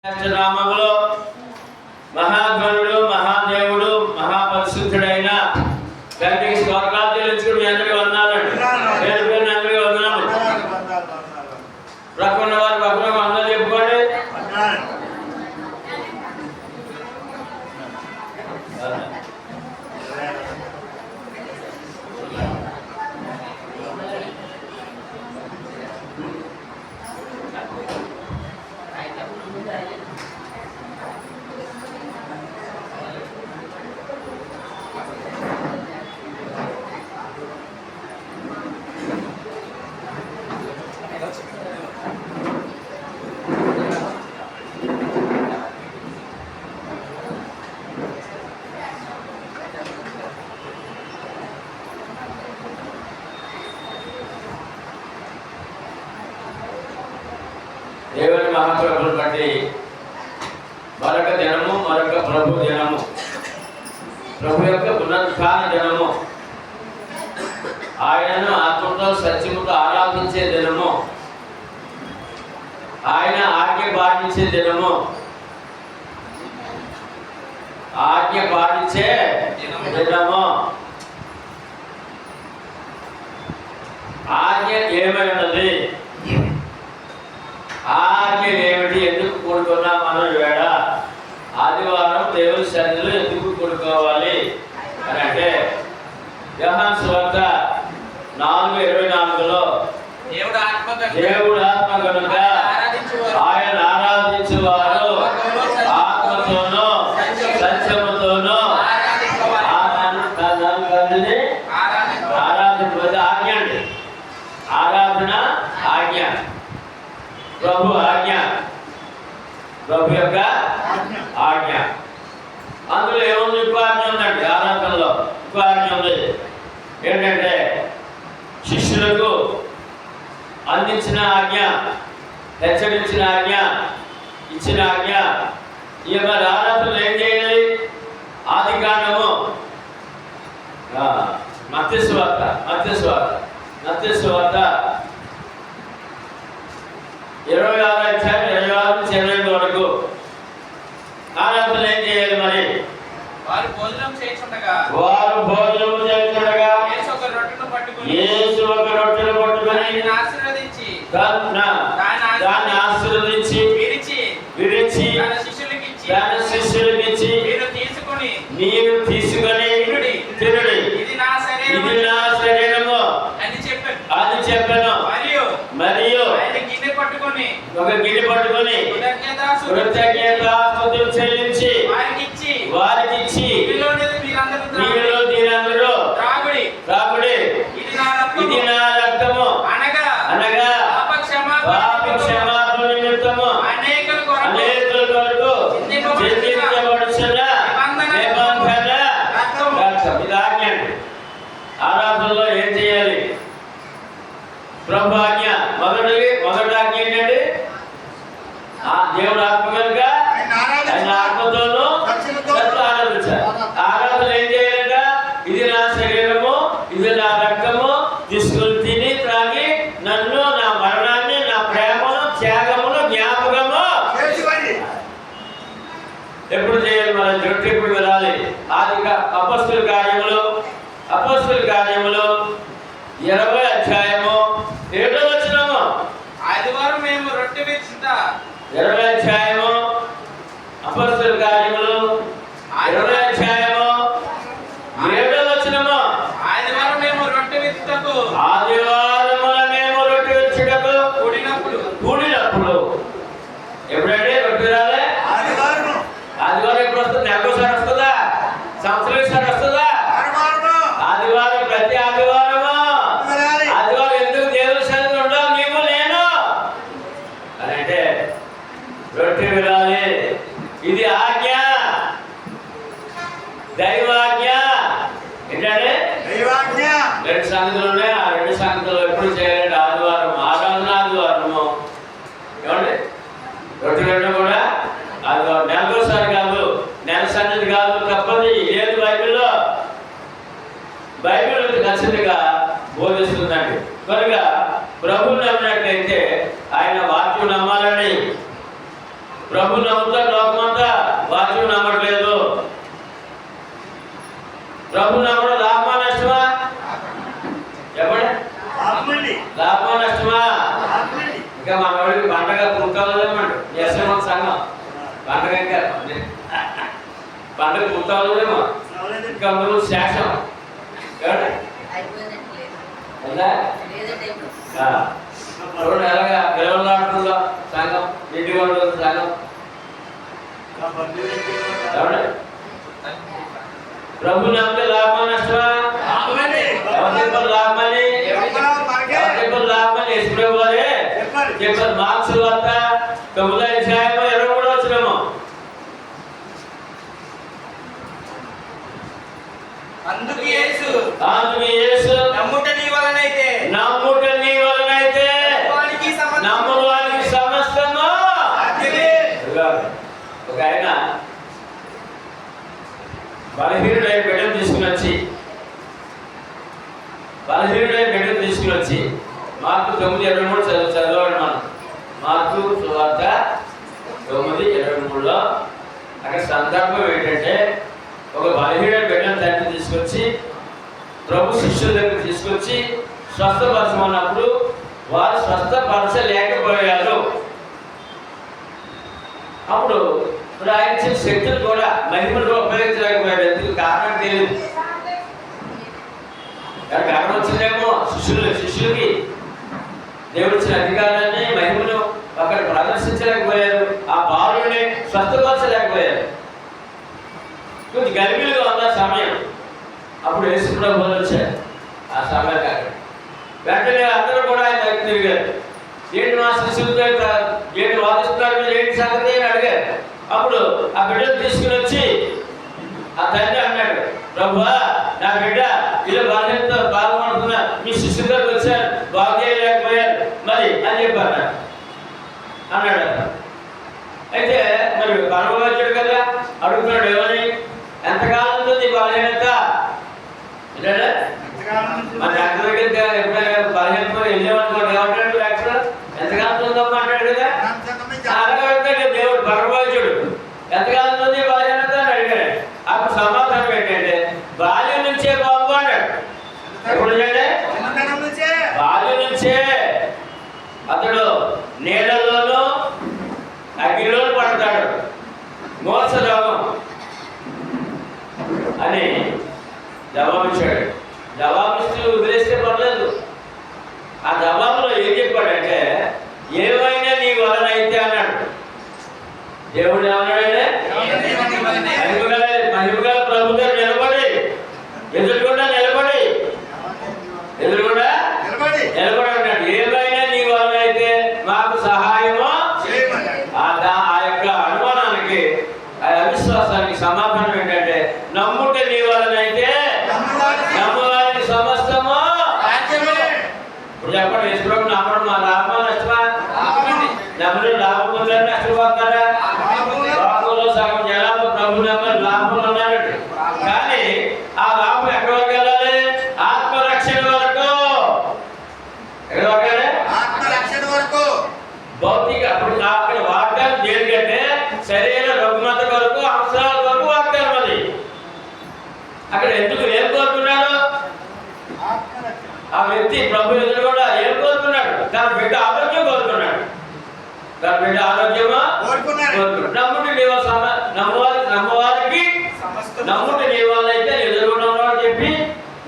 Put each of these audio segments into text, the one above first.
నామములో మహాగణుడు మహాదేవుడు మహాపరిశుద్ధుడైన తండ్రికి స్తోత్రాలు చెల్లించుకుని మీ అందరికీ వందనాలండి. పేరు పేరున అందరికీ వందనాలు. ప్రక్కన వారు పక్కన అందరూ చెప్పుకోండి. దేవుని మహాప్రభుని బట్టి మరొక దినము, మరొక ప్రభు దినము, ప్రభు యొక్క పునరుత్థాన దినము, ఆయనను ఆత్మతో సత్యముతో ఆరాధించే దినము, ఆయన ఆజ్ఞ పాటించే దినము, ఆజ్ఞ పాటించే దినము. ఆజ్ఞ ఏమైనది? ఆజ్ఞ ఏమిటి? ఎందుకు కూడుకున్నా మనం వేళ ఆదివారం దేవుని సన్నిధిలో ఎందుకు కూడుకోవాలి అని అంటే యోహాను సువార్త 4:24లో దేవుడు ఆత్మ కనుక ఆయన ఆరాధించువారు ఆత్మతోనూ సత్యముతోనూ ఆరాధించబడి ఆజ్ఞ అండి. ఆరాధన ఆజ్ఞ, ప్రభు ఆజ్ఞ, ప్రభు యొక్క ఆజ్ఞ. అందులో ఏముంది? ఇంకో ఆజ్ఞ ఉందండి. ఆరాధనలో ఇంకో ఆజ్ఞ ఉంది. ఏంటంటే శిష్యులకు అందించిన ఆజ్ఞ, హెచ్చరించిన ఆజ్ఞ, ఇచ్చిన ఆజ్ఞ. ఈ యొక్క ఆరాధనలు ఏం చేయాలి? ఆది కాండము మత్తయి సువార్త 26 అధ్యాయం 26 నుంచి 28 వరకు ఆరాధనలు ఏం చేయాలి? మరి వారు భోజనం చేయుచుండగా యేసు ఒక రొట్టెను పట్టుకొని దాన్ని ఆశీర్వదించి విరిచి తన శిష్యులకు ఇచ్చి మీరు తీసుకొని తినుడి, ఇది నా శరీరము అని చెప్పాను. మరియు ఒక గిన్నె పట్టుకొని కృతజ్ఞతాస్తుతులు చెల్లించి వారికి ఇచ్చి మీలో దీనందరూ త్రాగుడి, ఇది నా రక్తము అనగా పాప క్షమాపణ నిమిత్తము అనేకుల కొరకు చెల్లించబడుచున్న నిబంధన రక్తం. ఇది ఆజ్ఞ. ఆరాధనలో ఏం చేయాలి? ప్రభు ఆజ్ఞ. మొదటి ఆజ్ఞ ఏంటండి? దేవుడు ఆత్మ కనుక ఆయన ఆత్మతోనూ సత్యముతో ఆరాధించాలి. ఆరాధన ఏం చేయాలంట? ఇది నా శరీరము, ఇది నా రక్తము, తీసుకుని తిని త్రాగి నన్ను, నా మరణాన్ని, నా ప్రేమను, త్యాగమును జ్ఞాపకము ఎప్పుడు చేయాలి? మన జట్టు ఎప్పుడు వెళ్ళాలి? అపోస్తలుల కార్యములు 20 అధ్యాయము 7వ వచనము. ఆదివారం మేము రొట్టె విరుచుట. 20 అధ్యాయము అపోస్తలుల కార్యములు 20 అధ్యాయము 7వ వచనము. ఆదివారం మేము రొట్టె విరుచుటకు కూడినప్పుడు. ఎప్పుడంటే రొట్టె రాలే? ఆదివారం ఎప్పుడు వస్తుంది? నెలకోసారి వస్తుందా? సంవత్సరం ఒకసారి వస్తుందా? ఆదివారం, ప్రతి ఆదివారం ఎందుకు దేవుని సన్నిధిలో ఉండాలి? నీవు నేను అని అంటే రొట్టె వినాలి. ఇది ఆజ్ఞ, దైవాజ్ఞ. ఏంటంటే 2 సంగతులు ఉన్నాయి. ఆ 2 సంగతులు ఎప్పుడు చేయాలంటే ఆదివారం, ఆరాధన ఆదివారము. ఏమండి? రొట్టె వినడం కూడా ఆదివారం. నెలకోసారి కాదు, నెల సన్నిధి కాదు, తప్పది. లేదు బైబిల్ ఖచ్చితంగా బోధిస్తుందండి. కనుక ప్రభువు నమ్మినట్లయితే ఆయన వాక్యం నమ్మాలని, ప్రభు నమ్ముతారు లోకమంతా, వాక్యం నమ్మట్లేదు. ప్రభు నమ్మడం లాభమా నష్టమా? చెప్పండి, లాభమా నష్టమా? ఇంకా మన వాడికి పండగ పుట్టాలేమంట చేస్తాం సంఘం. పండగ ఇంకా పండగ పుట్టాలేమో, ఇంకా అందులో శేషం చూడండి ఎలాగా పిలవలాడుతుందో సంఘం, ఇంటి ఉంటుంది సంఘం. ప్రభు నమ్మితే లాభమా నష్టమా? లాభమని లాభమని యశ్వ్రభు వారే చెప్పారు. మార్క్స్ వార్త 9వ అధ్యాయము 23వ వచనము. అందుకు యేసు నమ్ముట నీ వలనైతే వానికి నమ్మువానికి సమస్తము. ఒక ఆయన బలహీనుడై బిడ్డను తీసుకుని వచ్చి మార్కు 9:23 చదవండి. మనం మార్కు సువార్త 9:23లో అక్కడ సందర్భం ఏంటంటే, ఒక బలహీనుడైన బిడ్డను తండ్రి తీసుకొచ్చి ప్రభు శిష్యుల దగ్గర తీసుకొచ్చి స్వస్థపరచమన్నప్పుడు వారు స్వస్థపరచలేకపోయారు. అప్పుడు ఆయన ఇచ్చిన శక్తులు కూడా మహిమలు కూడా ఉపయోగించలేకపోయారు. ఎందుకు కారణం తెలియదు. కారణం వచ్చిందేమో శిష్యులకి దేవుడు ఇచ్చిన అధికారాన్ని మహిమను అక్కడ ప్రదర్శించలేకపోయారు. ఆ బాలుని స్వస్థపరచలేకపోయారు. కొంచెం గర్భిణిగా ఉన్న సమయం. అప్పుడు యేసు ప్రభువు వచ్చారు. ఆ సమయానికి అక్కడ వెంటనే అందరూ కూడా ఆయన దగ్గర తిరిగారు. ఏంటి మా శిష్యులతో ఏంటి వాదిస్తున్నారు, మీరు ఏంటి సంగతి అని అడిగారు. అప్పుడు ఆ బిడ్డను తీసుకుని వచ్చి ఆ తండ్రి అన్నాడు, ప్రభువా నా బిడ్డ ఇలా బాధ్యతతో బాధపడుతున్నా, మీ శిష్యులతో వచ్చారు, బాగు చేయలేకపోయారు మరి అని చెప్పారు అన్నాడు. అయితే మరి పరమవైద్యుడు కదా అడుగుతున్నాడు, ఏమని? ఎంతకాలం ఉంటుంది బలహీనత? మా డాక్టర్ దగ్గర ఎప్పుడైనా బలహీనత వెళ్ళామనుకోండి, ఏమంటాడు డాక్టర్? ఎంతకాలం ఉందమ్మా అంటాడు కదా. అలాగే అడుగుతాడు దేవుడు పరమవైద్యుడు, ఎంతకాలం ఉంది బలహీనత అని అడిగాడు. అప్పుడు సమాధానం ఏంటంటే, బాల్యం నుంచే బాబు అన్నాడు. ఎప్పుడు బాల్యం నుంచే అతడు నీళ్ళలోనూ అగ్నిలోనూ పడతాడు, మోస రోగం అని జవాబిచ్చాడు. జవాబిస్తూ వదిలేస్తే పర్లేదు. ఆ జవాబులో ఏం చెప్పాడంటే, ఏమైనా నీ వలనైతే అన్నాడు. దేవుడు ఏమన్నాడంటే, మహిమగల ప్రభు గారు ఎదురుకుండా నిలబడి అన్నాడు, ఏమైనా నీ వలనైతే మాకు సహాయమో. ఆ యొక్క అనుమానానికి, ఆ అవిశ్వాసానికి సమాధానం ఏంటంటే, నమ్ముట నీ వలనైతే నమ్మవారికి సమస్తము. ఇప్పుడు చెప్పండి, యేసుప్రభు నమ్మడం మా లాభమా నష్టమా? నమ్మడం లాభం పొందారు, నష్టపోతారా? లాభంలో సగం జనాలు ప్రభు నమ్మరు, లాభంలో ఉన్నారండి. కానీ ఆ లాభం ఎక్కడ వరకు వెళ్ళాలి? ఆత్మరక్షణ వరకు. ఎక్కడ వరకు? ఆత్మరక్షణ వరకు. భౌతిక అప్పుడు అక్కడ వాగ్దానం దేనికంటే శరీర రుగ్మత వరకు, అవసరాల వరకు వాగ్దానం. అది అక్కడ ఎందుకు ఏం కోరుకున్నాడు ఆ వ్యక్తి? ప్రభు ఎదురు కూడా ఏం కోరుకున్నాడు? తన బిడ్డ ఆరోగ్యం కోరుకున్నాడు. తన బిడ్డ ఆరోగ్యమా కోరుకున్నాడు. నమ్ముటి నమ్మవారికి నమ్ముటి నీవాళ్ళైతే ఎదురుకున్నాడు అని చెప్పి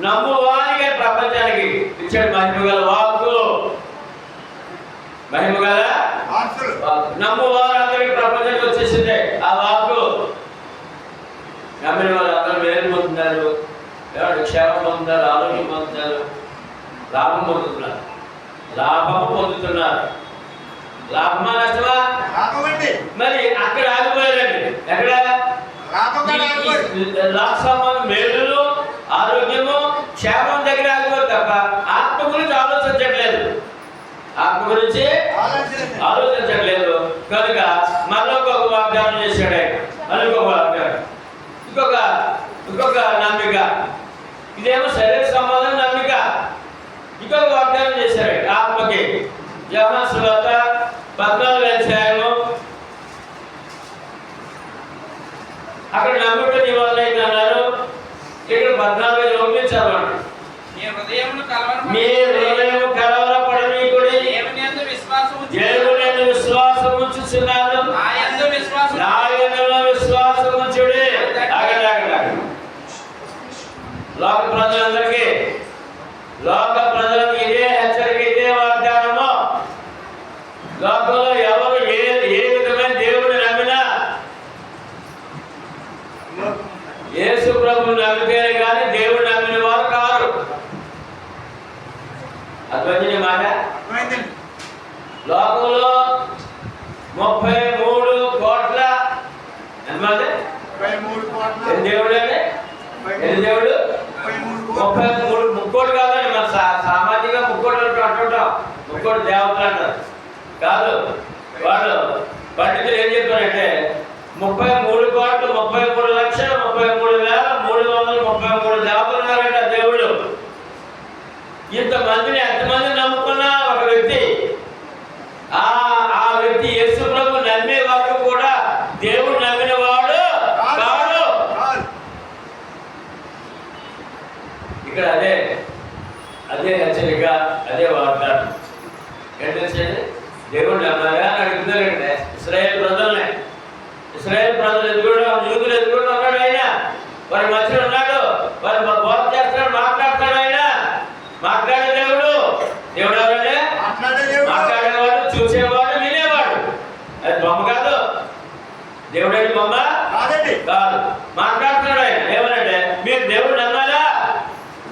నమ్మువారికి ప్రపంచానికి ఇచ్చాడు మహిమగల వాక్కు. మహిమగల నమ్మువారందరికీ ప్రపంచానికి వచ్చేసిందే ఆ వాక్కు. నమ్మిన వారు అందరూ మేలు పొందుతున్నారు, క్షేమం పొందుతారు, ఆరోగ్యం పొందుతారు, లాభం పొందుతున్నారు. లాభమా నష్టమా? మరి అక్కడ ఆగిపోయారండి. ఎక్కడ? మేలు, ఆరోగ్యము, క్షేమం దగ్గర ఆగిపోయి తప్ప ఆత్మ గురించి ఆలోచించట్లేదు. కనుక మరొక వాగ్దానం చేశాడు ఆయన. మరొక వాగ్దానం, ఇంకొక నమ్మిక. ఇదేమో శరీర సంబంధం నమ్మిక. ఇంకొక వాగ్దానం చేశాడు ఆత్మకి. యోహాను సువార్త 14వ అధ్యాయము అక్కడ నమ్ముట నీ వల్ల అయితే అన్నారు. ఇక్కడ 14 ఒకటి చదవండి. మీ హృదయం కలవరపడనీకుడి, దేవుని యందు విశ్వాసం ఉంచుచున్నాను, నా యందు విశ్వాసం ఉంచుడి. లోక ప్రజలకు ఇదే హెచ్చరిక, ఇదే వాగ్దానము. లోకంలో ఎవరు ఏ విధమైన దేవుడిని నమ్మినా యేసు ప్రభువుని నమ్మితేనే కానీ దేవుడు నమ్మిన వారు కారు. అర్థమైంది మాట. లోకంలో 33 కోట్ల ఎంతమంది దేవుడు అండి? ఎన్ని దేవుడు? 33 ముక్కోడు కాదండి. మన సామాజిక ముక్కోడు అంటుంటాం, ముక్కోడు దేవతలు అంటారు కాదు. వాళ్ళు పండితులు ఏం చెప్పారంటే 33,33,33,333 దేవతలు ఉన్నారంట దేవుడు. ఇంతమందిని ఎంతమంది నమ్ముకున్నా ఒక వ్యక్తి ఆ వ్యక్తి యేసు ప్రభు నమ్మే వరకు కూడా దేవుడు నమ్మిన వాడు కాదు. ఇక్కడ అదే హెచ్చరిక, అదే వాగ్దానం. ఏంటంటే దేవుడు నమ్మారా అని అడుగుతున్నారంటే ఇశ్రాయేల్ ప్రజలు ఎదుగుడు, యూదులు ఎదుగుడు ఉన్నాడు ఆయన. వారి మధ్యలో ఉన్నాడు, వారి బోధ చేస్తున్నాడు, మాట్లాడుతున్నాడు ఆయన. మాట్లాడే దేవుడు ఎవరంటే మాట్లాడేవాడు, చూసేవాడు, వినేవాడు. అది బొమ్మ కాదు. దేవుడు అంటే బొమ్మ కాదు. మాట్లాడుతున్నాడు ఆయన. ఏమనంటే మీరు దేవుడు నమ్మాలా?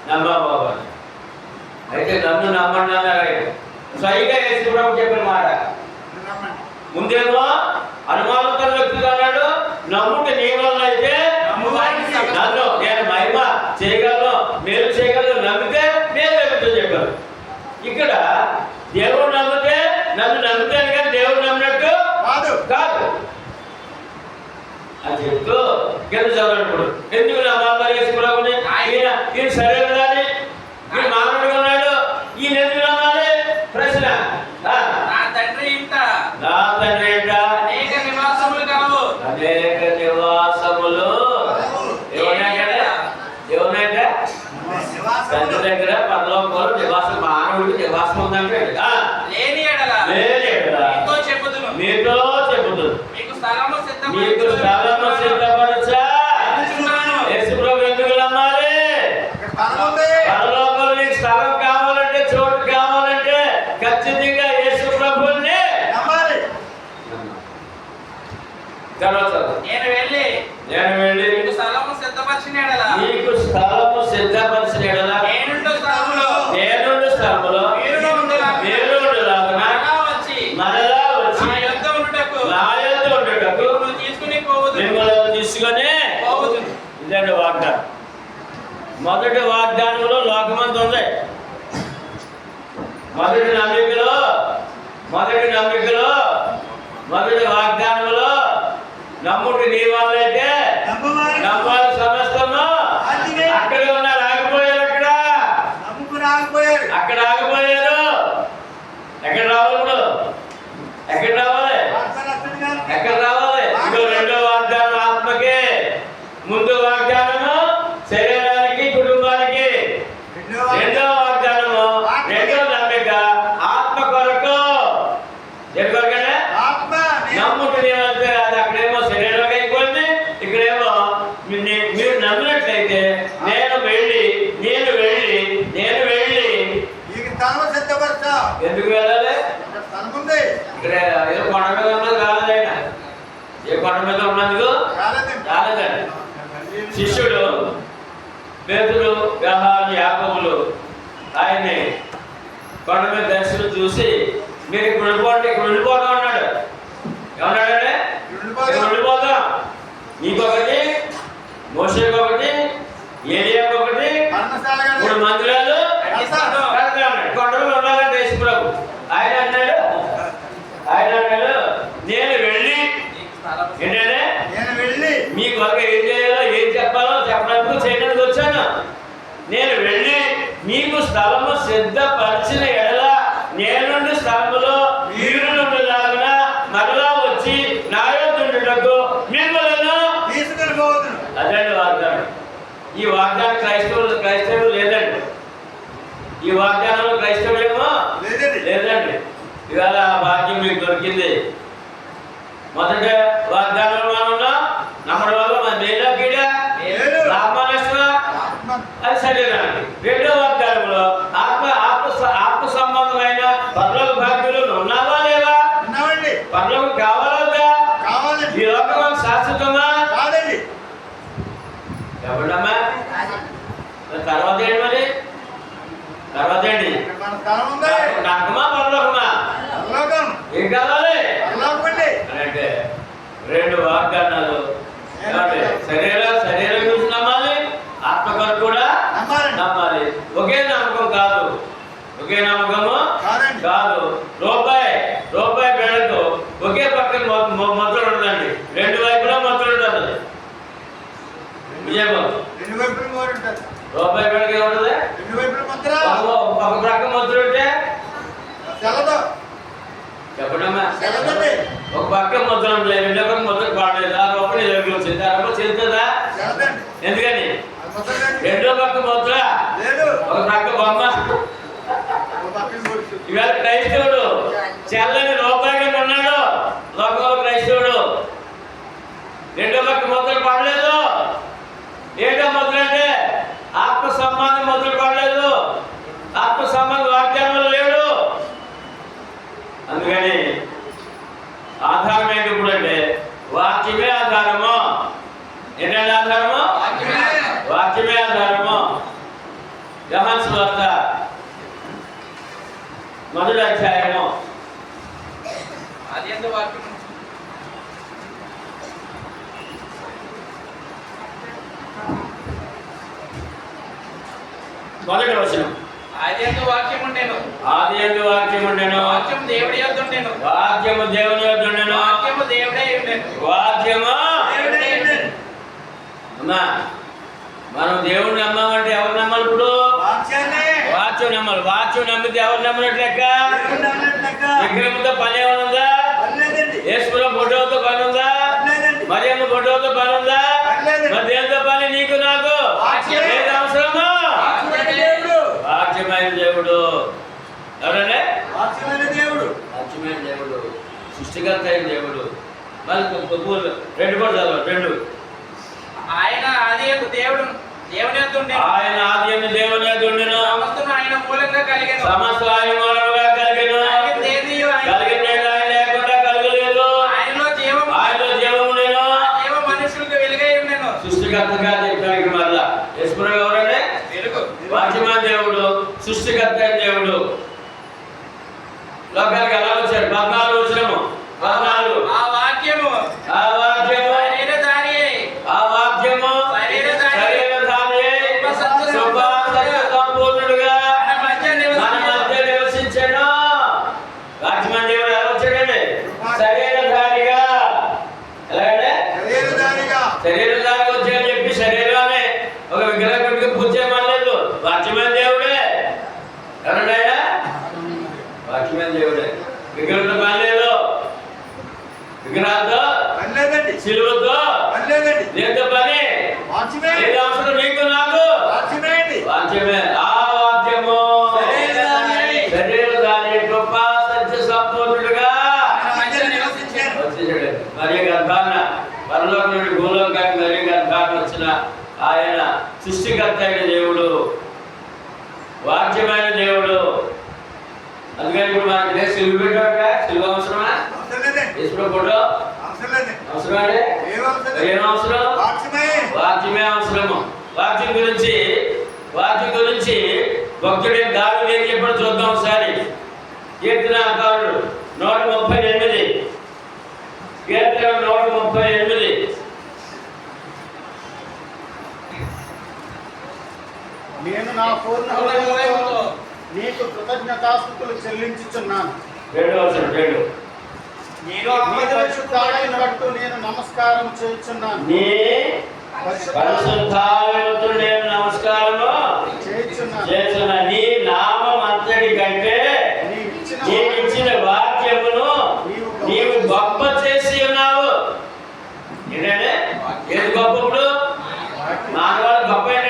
నమ్మా బాబా. అయితే నన్ను నమ్మండి అన్నారు ఆయన. సరిగా యేసు ప్రభు చెప్పిన మాట. ముందేమో అనుమానంతో వ్యక్తిగా అన్నాడు, నమ్ముట నీ వల్ల అయితే నన్ను నేను మహిమ చేయగలను, మేలు చేయగలను, నమ్మితే నేను నమ్ముతా చెప్పాను. ఇక్కడ దేవుడు నమ్మితే నన్ను నమ్ముతాను కానీ దేవుడు నమ్మినట్టు కాదు అని చెప్తూ కింద చదవడు. ఎందుకు నమ్మాలి యేసు ప్రభుని? ఈయన సరైన దాన్ని, ఈయన మానవుడిగా ఉన్నాడు, ఈయన ఎందుకు నమ్మాలి? ప్రశ్న. నా తండ్రి ఇంట అనేక నివాసములు కలవు. ఏమన్నాయంటే తండ్రి దగ్గర పరలోకంలో నివాసం, మానవుడికి నివాసం ఉందంటే మీతో చెప్పుదు మీకు స్థలము సిద్ధపరచా. యేసు ప్రభు ఎందుకు నమ్మాలి? పరలోకంలో నీకు స్థలం కావాలంటే, చోటు కావాలంటే ఖచ్చితంగా యేసు ప్రభువుని నమ్మాలి. నేను వెళ్ళి నీకు స్థలము సిద్ధపరిచిన ఎడల నేనుండు స్థలములో మరలా వచ్చి నా యొద్ద ఉండుటకు మిమ్మల్ని తీసుకొని ఇదండి వాగ్దానం. మొదటి వాగ్దానంలో లోకమంతా ఉంది. మొదటి వాగ్దానంలో నమ్ముటి నీ వాళ్ళైతే నమ్మాలి సమస్తము. అక్కడే ఉన్నారు, ఆగిపోయారు. అక్కడ ఆగిపోయారు. ఎక్కడ రావాలి? ఇదో రెండో వాగ్దానం ఆత్మకే. ముందు వాగ్దానము శరీరానికి, కుటుంబానికి. రెండో వాగ్దానము, రెండో నమ్మిక ఆత్మ కొరకు. దేని కొరకనే? నమ్ముకునే వెళ్తే అది అక్కడేమో శరీరం అయిపోయింది, ఇక్కడేమో మీరు నమ్మినట్లయితే నేను వెళ్ళి ఎందుకు వెళ్ళాలి? ఇక్కడ ఏదో కొండ మీద ఉన్నది కాలేదు ఆయన. ఏ కొండ మీద ఉన్నందుకు రాలేదండి. శిష్యుడు పేతురు, యోహాను, యాకోబులు ఆయన్ని కొండ మీద దర్శనం చూసి మీరు ఇక్కడ ఉండిపోతాం అన్నాడు. ఏమన్నాడంటే ఉండిపోతాం. నీకొకటి, మోషేకి ఒకటి, ఏలియాకి ఒకటి, 3 మందిరాలు కొండలు ఉండాలంటే యేసు ప్రభు. ఆయన అన్నాడు నేను వెళ్ళి ఏంటంటే మీ కొరకు ఏం చేయాలో, ఏం చెప్పాలో చెప్పడానికి చేయడానికి వచ్చాను. నేను వెళ్ళి మీకు స్థలము సిద్ధపరిచిన ఎడల నేనుండి స్థలములో మీరు నుండిలాగున మరలా వచ్చి నా యొద్ద ఉండుటకు మిమ్మల్ని తీసుకొని ఈ వాగ్దానం క్రైస్తవులు లేదండి. ఈ వాగ్దానంలో క్రైస్తవులేమో లేదండి. ఇవాళ ఆ భాగ్యం మీకు దొరికింది. మొదట వాగ్దానంలో మనం ఉన్నాం, నమ్మడం వల్ల మన మేలు కీడా లాభమా నష్టమా అది శరీరానికి. రెండో వాగ్దానంలో ఆత్మ సంబంధమైన పరలోక భాగ్యులు ఉన్నావా లేవా? పరలోకం కావాలా? ఈ లోకం శాశ్వతమా? ఎవడమ్మా? తర్వాత ఏంటి మరి? తర్వాత ఏంటి? నరకమా పరలోకమా? ఏం కావాలి అంటే రెండు వాగ్దానాలు. శరీరం గురించి నమ్మాలి, ఆత్మ కొరకు కూడా నమ్మాలి. ఒకే నమ్మకం కాదు, ఒకే నమ్మకము కాదు. రూపాయి బెడకు ఒకే పక్కన మొత్తం ఉండండి, రెండు వైపులా మొత్తం ఉంటుంది. రూపాయి బెడకు ఏముంటుంది? ఒక ప్రక్క మొత్తం ఉంటే చెప్పడమ్మా, ఒక పక్క ముద్ర ఉంటుంది, రెండో పక్క ముద్ర పాడలేదు. ఆ రూపాయలు ఎదురు వచ్చింది, ఆ రూపాయలు చెల్లుతుందా? ఎందుకని? రెండో పక్క ముద్ర, ఒక పక్క బొమ్మ. ఇవాళ క్రైస్తవుడు చెల్లని రూపాయిగా ఉన్నాడు లోకంలో. క్రైస్తవుడు రెండో పక్క ముద్రలు పడలేదు. ఏంటో ముద్ర అంటే ఆత్మ సంబంధం ముద్రలు పడలేదు, ఆత్మ సంబంధ వాక్యాలు లేడు. అందుకని ఆధారం ఏంటి ఇప్పుడు అంటే వాక్యమే ఆధారము. ఏంటంటే ఆధారము? వాక్యమే ఆధారము. యోహాను సువార్త 1వ అధ్యాయము మొదటి వచనం. ఆదియందు వాక్యం ఉండెను, వాక్యము దేవుని యొద్ద ఉండెను, వాక్యము దేవుని యొద్ద ఉండెను, వాక్యము దేవుడే ఉండెను. వాక్యము అమ్మా, మనం దేవుడిని నమ్మామంటే ఎవరు నమ్మాలి? ఇప్పుడు వాక్యం నమ్మాలి. వాక్యం నమ్మితే ఎవరు నమ్మినట్లు లెక్క? విగ్రహంతో పని ఏమనుందా? యేసుప్రభు ఫోటోతో పని ఉందా? మరియమ్మ ఫోటోతో పని ఉందా? మరి దేనితో పని నీకు నాకు? ఏది అవసరమా? వాక్యమైన దేవుడు. ఎవరంటే వాక్యమైన దేవుడు, సృష్టికర్త అయిన దేవుడు. మళ్ళీ రెండు కూడా చదవాలి. రెండు, ఆయన ఆదియందు దేవుని యొద్ద ఉండెను, ఆయన ఆదియందు దేవుని యొద్ద ఉండెను, సమస్తము ఆయన మూలంగా కలిగెను, సమస్తం ఆయన మూలంగా కలిగెను, కలిగినది ఆయన లేకుండా కలగలేదు. ఆయనలో జీవము ఉండెను, జీవం మనుషులకు వెలుగై ఉండెను. సృష్టికర్తగా చెప్పాడు. మళ్ళా యేసుప్రభు ఎవరంటే వెలుగు. వాక్యమైన దేవుడు, సృష్టికర్త అయిన దేవుడు. లోకానికి ఎలా వచ్చాడు? 14 వచనము. 14 ఆ వాక్యము శరీరధారియై, ఆ వాక్యము శరీరధారియై కృపా సత్య సంపూర్ణుడుగా మన మధ్య నివసించెను. వాక్యమైన దేవుడు ఎలా వచ్చాడండి? శరీరధారిగా. ఎలాగంటే శరీరధారిగా వచ్చాడని చెప్పి శరీరాన్ని ఒక విగ్రహం పెట్టుకుని పూజ చేయమనలేదు. వాక్యమైన దేవుడే. ఎవరండి? వాక్యమైన దేవుడే. విగ్రహంతో పని లేదు, విగ్రహాలతో సిలువతో దేంతో పని? ఏది అవసరం నీకు నాకు? వాక్యమే. ఆ వాక్యము శరీరధారి కృపా సత్య సంపూర్ణుడుగా వచ్చేసాడు. మరి గర్భాన పరలోకం నుండి భూలోకానికి మరి గర్భాన్ని వచ్చిన ఆయన సృష్టికర్త అయిన దేవుడు, వాక్యమైన దేవుడు. అందుకని ఇప్పుడు మనకి సిలువ పెట్టాక సిలువ అవసరమా? యేసుప్రభు ఫోటో అవసరమా? ఏం అవసరం? వాక్యమే అవసరము. వాక్యం గురించి భక్తుడే దావీదు ఏం చెప్పాడో చూద్దాం ఒకసారి. కీర్తనాకారుడు 138, కీర్తన 138. నేను నా పూర్ణ హృదయంతో నీకు కృతజ్ఞతాస్తుతులు చెల్లించుచున్నాను. నీ పరిశుద్ధాలైన బట్టు నేను నమస్కారం చేయుచున్నాను. నీ పరిశుద్ధాలయముతో నేను నమస్కారము చేయుచున్నాను. నీ నామం అంతటి కంటే నీవిచ్చిన వాక్యమును నీవు గొప్ప చేసి ఉన్నావు. ఏంటంటే ఏది గొప్ప? ఇప్పుడు మానవాళ్ళు గొప్ప ఏంటంటే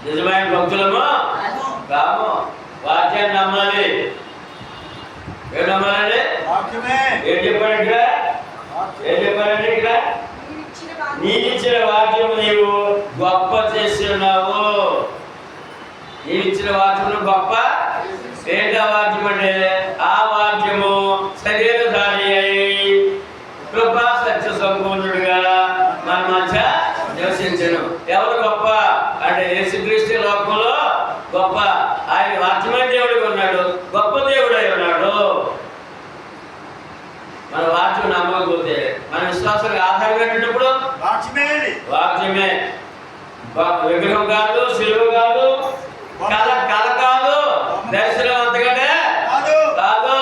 నిజమైన భక్తులము కాము. వాక్యాన్ని నమ్మాలి. ఏం నమ్మాలండి? ఏం చెప్పాడు ఇక్కడ? నీవిచ్చిన వాక్యము నీవు గొప్ప చేస్తున్నావు. నీవిచ్చిన వాక్యము గొప్ప. ఏంటా వాక్యం అంటే? ఆ వాక్యము శరీరధారి అయి కృపా సత్య సంపూర్ణుడిగా మన మధ్య నివసించను. ఎవరు గొప్ప అంటే యేసుక్రీస్తు లోకంలో గొప్ప. ఆయన వాక్యమైన దేవుడిగా ఉన్నాడు, గొప్ప దేవుడై ఉన్నాడు. మన వాక్యం నమ్మకపోతే మన విశ్వాసానికి ఆధారం పెట్టినప్పుడు వాక్యమే. విగ్రహం కాదు, శిలువ కాదు, కళ కాదు, దర్శనం అంతకంటే కాదు.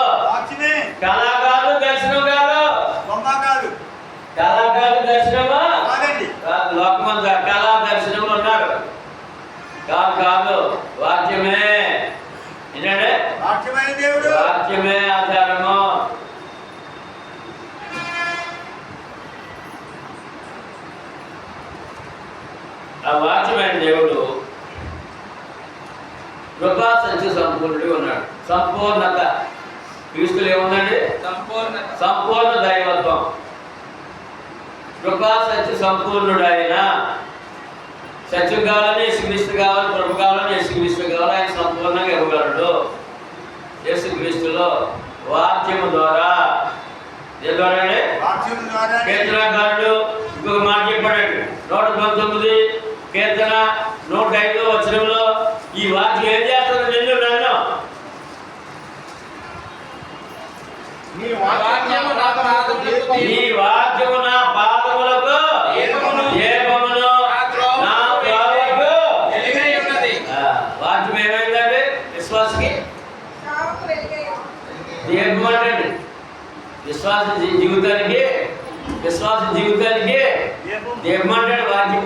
కళ కాదు, దర్శనం కాదు. కళ కాదు, దర్శనమా కాదు. లోకమంతా కళా దర్శనములు ఉన్నారు. కాదు, వాక్యమే. ఏంటంటే వాక్యమే ఆధారము. ఆ వాక్యమైన దేవుడు కృపా సత్య సంపూర్ణుడిగా ఉన్నాడు. సంపూర్ణత క్రీస్తులు ఏముందండి? సంపూర్ణ దైవత్వం. కృపా సత్య సంపూర్ణుడైన సత్యం కావాలని యేసుక్రీస్తు కావాలి, ప్రభు కావాలని యేసుక్రీస్తు కావాలి. ఆయన సంపూర్ణంగా ఇవ్వగలడు. యేసుక్రీస్తులో వాక్యము ద్వారా. ఏ ద్వారా అండి? కీర్తనకారుడు ఇంకొక మాట చెప్పాడు. 119 కీర్తన 105 వచనంలో ఈ వాక్యం ఏం చేస్తుంది? నిన్ను నన్ను ఈ వాక్యము నా పాదములకు దీపమును నా త్రోవకు వెలుగై ఉన్నది. వాక్యం ఏమైందండి? విశ్వాసకి దీపం అంటే విశ్వాస జీవితానికి దీపం అంటాడు వాక్యం.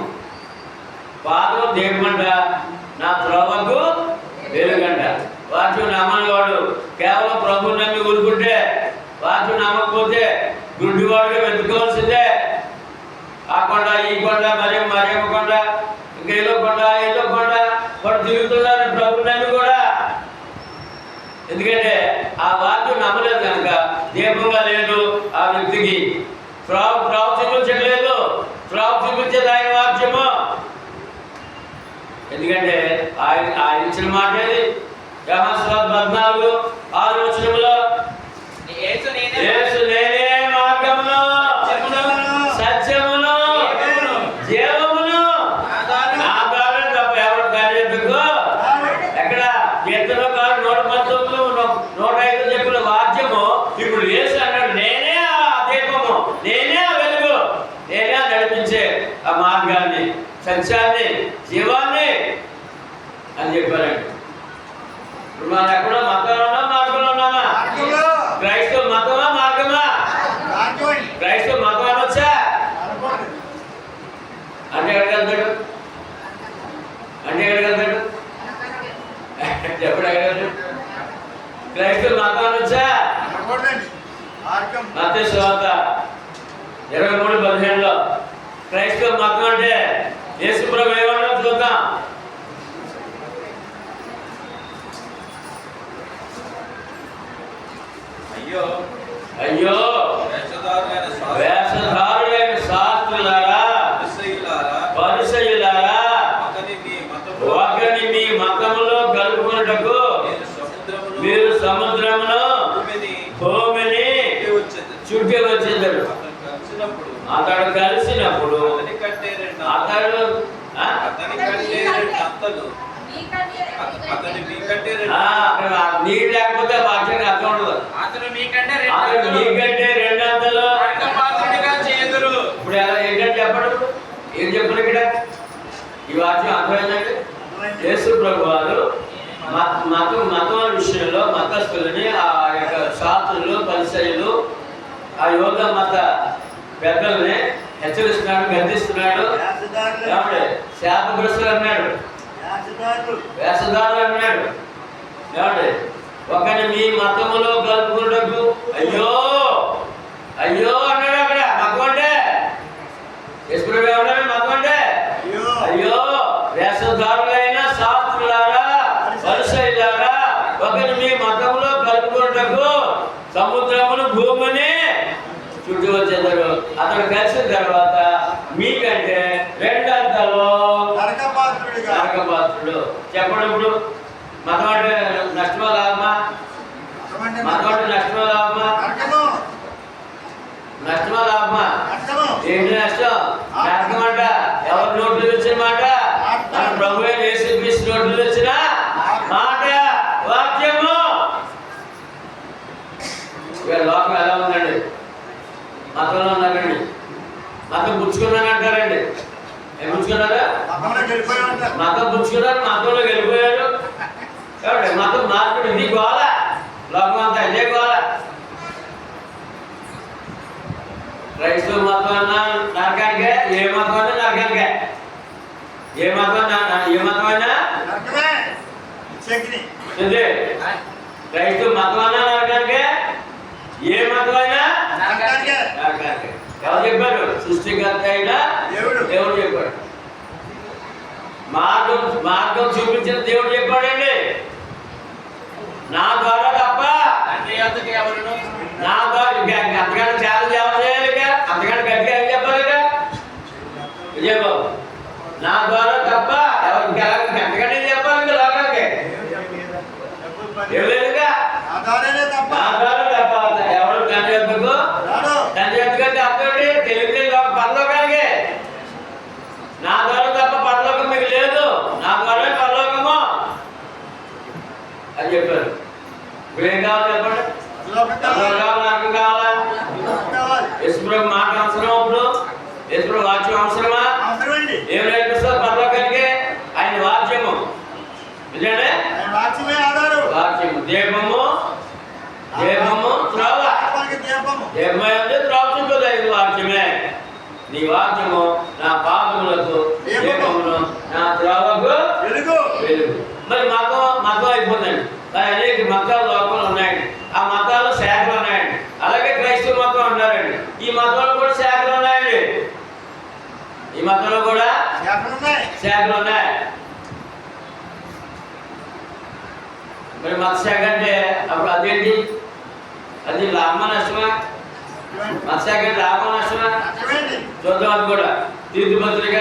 పాదము దీపమంట, నా త్రోవకు వెలుగంట. వాక్యం నమ్మని వాడు కేవలం ప్రభువు నమ్మి ఊరుకుంటే, వాక్యం నమ్మకపోతే గుడ్డివాడుగా వెతుకోవాల్సిందే. ఆ కొండ, ఈ కొండ, మరేమ కొండ, ఇంకా ఏదో కొండ వాడు తిరుగుతున్నారు ప్రభు నమ్మి కూడా. ఎందుకంటే ఆ వాక్యం నమ్మలేదు కనుక దీపంగా లేదు ఆ వ్యక్తికి. త్రావు చూపించట్లేదు. త్రావు చూపించేది ఆయన వాక్యము. ఎందుకంటే ఆయన ఇచ్చిన మాట ఏది? యోహాను 14:6 వచనంలో యేసు నేనే మార్గమును సత్యమును జీవమును ఆధారం తప్ప ఎవరు కార్యకు. ఎక్కడ? కీర్తనకారుడు 119 105 చెప్పిన వాక్యము ఇప్పుడు యేసు అన్నాడు, నేనే ఆ దీపము, నేనే ఆ వెలుగు, నేనే నడిపించే ఆ మార్గాన్ని, సత్యాన్ని, జీవాన్ని అని చెప్పారండి. ఇప్పుడు మనం ఎక్కడ మతంలో ఉన్నా, మార్గంలో ఉన్నామా? క్రైస్తవ మతమా, మార్గమా? క్రైస్తవ మతం అనొచ్చా? అంటే ఎక్కడికి వెళ్తాడు? ఎప్పుడు ఎక్కడ వెళ్తాడు? క్రైస్తవ మతం అనొచ్చా? మత్తయి సువార్త 23:15 క్రైస్తవ మతం అంటే యేసు ప్రభు ఏమన్నా చూద్దాం. అయ్యో వేషధారులైన శాస్త్రులారా, పరిసయ్యులారా, ఒకరిని మీ మతములో కలుపుకున్నటకు మీరు సముద్రమును భూమిని చుట్టి వచ్చేదాడు. అతడు కలిసినప్పుడు నీరు లేకపోతే వాక్యానికి అర్థం ఉండదు. అతడు మీకంటే 2 అంతలు ఇప్పుడు ఏంటంటే చెప్పడు. ఏం చెప్పను ఇక్కడ? ఈ వాక్యం అర్థమైందండి. యేసు ప్రభు వారు మతం విషయంలో మతస్థులని, ఆ యొక్క శాస్త్రులు, పరిసయ్యులు, ఆ యోగ మత పెద్దల్ని హెచ్చరిస్తున్నాడు, గర్దిస్తున్నాడు. శాపగ్రస్తులు అన్నాడు, వేషధారులు అన్నాడు. ఏమండి? ఒకరిని మీ మతములో కలుపుకున్నట్టు అయ్యో అన్నాడు. అక్కడ మతం అంటే యేసు ప్రభు ఏమన్నాడు? మతం అంటే అయ్యో వేషధారులైన శాస్త్రులారా పరిసయ్యులారా ఒకరు మీ మతంలో కలుపుకున్నటకు సముద్రమును భూమిని చుట్టూ వచ్చేదారు. అతను కలిసిన తర్వాత మీకంటే రెండంతలో నరకపాత్రుడు. చెప్పండి ఇప్పుడు మతం అంటే నష్టమా లాభమా? మతం అంటే నష్టమా లాభమా? నష్టమా లాభమా? ఏంటి నష్టం? నరకం అంట. ఎవరి నోట్లు వచ్చిన మాట? మన ప్రభు అయిన యేసుక్రీస్తు నోట్లు వచ్చిన మాట వాక్యము. లోకం ఎలా ఉందండి? మతంలో ఉన్నారండి, మతం పుచ్చుకున్నానంటారండి. ఏం పుచ్చుకున్నారా? మతం పుచ్చుకున్నారు, మతంలో వెళ్ళిపోయారు. కాబట్టి మతం మార్పుడు. ఇది గోల, లోకం అంతా ఇదే గోల. క్రైస్తవ మతం అన్నా నరకానికే, ఏ మతం అన్నా నరకానికే. ఏ మతం అయినా క్రైస్తవ మతం అన్నా నరకానికే, ఏ మతం అయినా నరకానికే. ఎవరు చెప్పారు? సృష్టికర్త అయినా దేవుడు చెప్పాడు. మార్గం చూపించిన దేవుడు చెప్పాడండి. నా ద్వారా తప్ప నా ద్వారా అంతకంటే ఛాలెంజ్ ఎవరు చేయాలి? అంతకంటే గట్టిగా ఏం చెప్పాలి? విజయబాబు, నా ద్వారా తప్ప ఎవరికి అంతకంటే ఏం చెప్పాలి? లోకానికి ఏం లేదుగా. నా ద్వారా తప్ప ఎవరు తండ్రి వద్దకు తప్పండి. తెలియదు పరలోకానికి. నా ద్వారా తప్ప పరలోకం మీకు లేదు, నా ద్వారా పరలోకము అని చెప్పారు. ఇప్పుడు ఏం కావాలి చెప్పండి? నరకం కావాలా? యేసుప్రభు మాట అవసరం. అప్పుడు యేసుప్రభు వాక్యం అవసరమా? ఏం నేర్పిస్తారు పరలోకానికి? ఆయన వాక్యము. నిజండి, వాక్యము దీపము. త్రోవ. దీపమే ఉంది, త్రోవ చుట్టూ ఇది వాక్యమే. నీ వాక్యము నా పాపములకు దీపమును, నా త్రోవకు వెలుగు. మరి మతం అయిపోతుందండి. మరి అనేక మతాలు లోకంలో ఉన్నాయండి. ఆ మతాల్లో శాఖలు ఉన్నాయండి. అలాగే క్రైస్తవ మతం అంటారండి. ఈ మతంలో కూడా శాఖలు ఉన్నాయండి. ఈ మతంలో కూడా శాఖలు ఉన్నాయి. మరి మత శాఖ అంటే అప్పుడు అదేంటి? అది లాభమా నష్టమా? మత శాఖ అంటే లాభమా నష్టమా? చూద్దాం. అది కూడా తీర్థ పత్రిక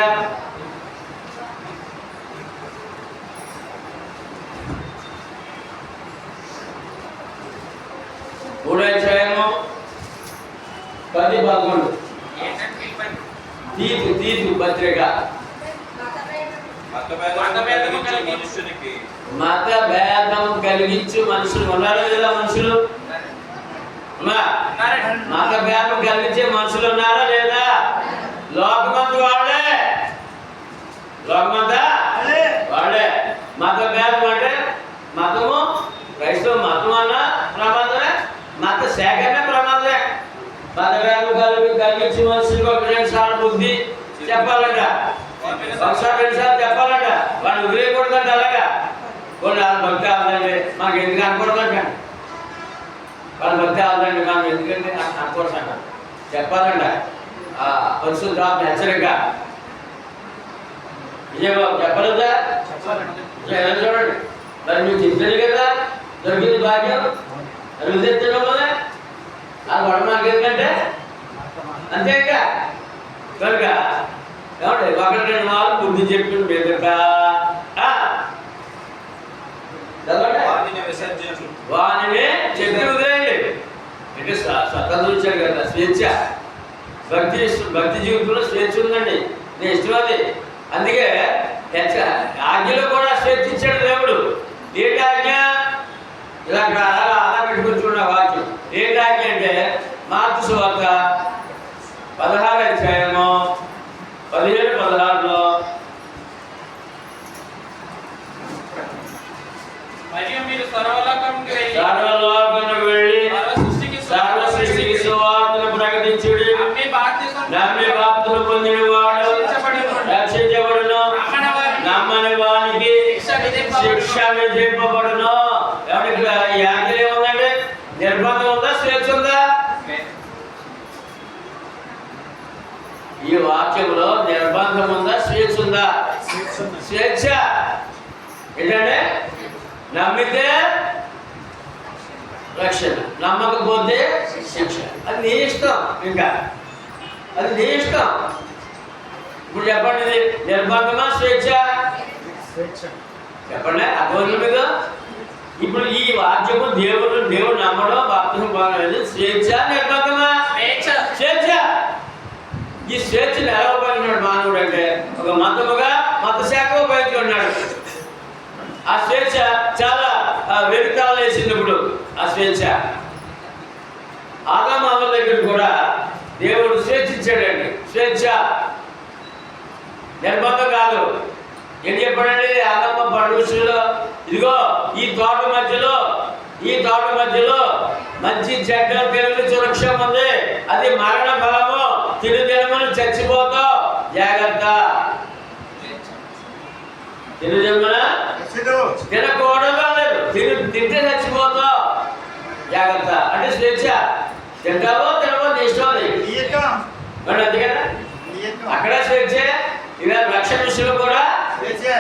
3:10-11 తీతు పత్రిక. మత భేదం కలిగించు మనుషులు ఉన్నారా లేదా? మనుషులు మత భేదం కలిగించే మనుషులు ఉన్నారా లేదా? లోకమంతా వాళ్ళే. మత భేదం అంటే మతము, క్రైస్తవ మతం అన్నా ప్రమాదమే, మత శాఖనే ప్రమాదమే. మత భేదం కలిగించే మనుషులకు ఒక 2 సార్లు బుద్ధి చెప్పాలంట, ఒకసారి 2 సార్లు చెప్పాలంట. వాళ్ళు వదిలేయకూడదంట. అలాగా కొన్ని వాళ్ళ భక్తి అవ్వదండి, మాకు ఎందుకు అనకూడదంట. వాళ్ళ భక్తి అవ్వదండి, మాకు ఎందుకంటే అనకూడదంట. చెప్పాలంట. పరిశుద్ధ హెచ్చరిక. విజయబాబు చెప్పలేదా? చూడండి, మరి మీరు చెప్పారు కదా, దొరికింది భాగ్యం అభివృద్ధి వల్ల అది గొడవ మాకు ఎందుకంటే అంతే. ఇంకా కనుక ఏమంటే 1-2 వాళ్ళు బుద్ధి చెప్పిన మీదట వానినే చెప్పి వదిలేయండి. అంటే స్వతంత్రం ఇచ్చాడు కదా, స్వేచ్ఛ. భక్తి జీవితంలో స్వేచ్ఛ ఉందండి. నేను ఇష్టమది. అందుకే ఆజ్ఞలో కూడా స్వేచ్ఛ ఇచ్చాడు దేవుడు. ఏంటి ఆజ్ఞ? ఇలా అలా పెట్టుకొచ్చుకున్న వాక్యం. ఏంటి ఆజ్ఞ అంటే మార్కు సువార్త 16:17-16లో మరియు మీరు సర్వలోకమునకు వెళ్ళి సర్వ సృష్టికి సువార్తను ప్రకటించుడి. నమ్మి బాప్తిస్మం పొందినవాడు రక్షించబడును, నమ్మని వానికి శిక్ష విధింపబడును. ఎవరికి ఈ ఆజ్ఞ ఏముందండి? నిర్బంధం ఉందా? స్వేచ్ఛ ఉందా? ఈ వాక్యంలో నిర్బంధం ఉందా? స్వేచ్ఛ ఉందా? స్వేచ్ఛ. ఏంటంటే నమ్మితే రక్షణ, నమ్మకపోతే శిక్ష. అది నీ ఇష్టం, ఇంకా అది నీ ఇష్టం. ఇప్పుడు చెప్పండి, ఇది నిర్బంధమా స్వేచ్ఛ? చెప్పండి, అర్థమైంది మీకు? ఇప్పుడు ఈ వాక్యము దేవుడు నమ్మడం బాప్తిసం పొందడం స్వేచ్ఛ నిర్బంధమా? స్వేచ్ఛ. ఈ స్వేచ్ఛను ఎలా ఉపయోగించాడు మానవుడు అంటే ఒక మత శాఖ ఉపయోగించుకున్నాడు. ఆ స్వేచ్ఛ చాలా వెనుకాలు వేసింది. ఇప్పుడు ఆ స్వేచ్ఛ ఆదాము హవ్వ దగ్గర కూడా దేవుడు స్వేచ్ఛ ఇచ్చాడండి. స్వేచ్ఛ, నిర్బంధం కాదు. ఏం చెప్పాడండి ఆదాము పండు విషయంలో? ఇదిగో ఈ తోట మధ్యలో మంచి చెడ్డ తెలివి సురక్షం ఉంది, అది మరణ ఫలము, తిరుజన్మను చచ్చిపోతావు, జాగ్రత్త. తిరుజన్మన తినకూడదు లేదు, తింటే చచ్చిపోతావు, జాగ్రత్త. అంటే స్వేచ్ఛ. తింటావో తినవో ఇష్టం, మరి అంతే కదా. అక్కడ స్వేచ్ఛ, ఇలా రక్షణ విషయంలో కూడా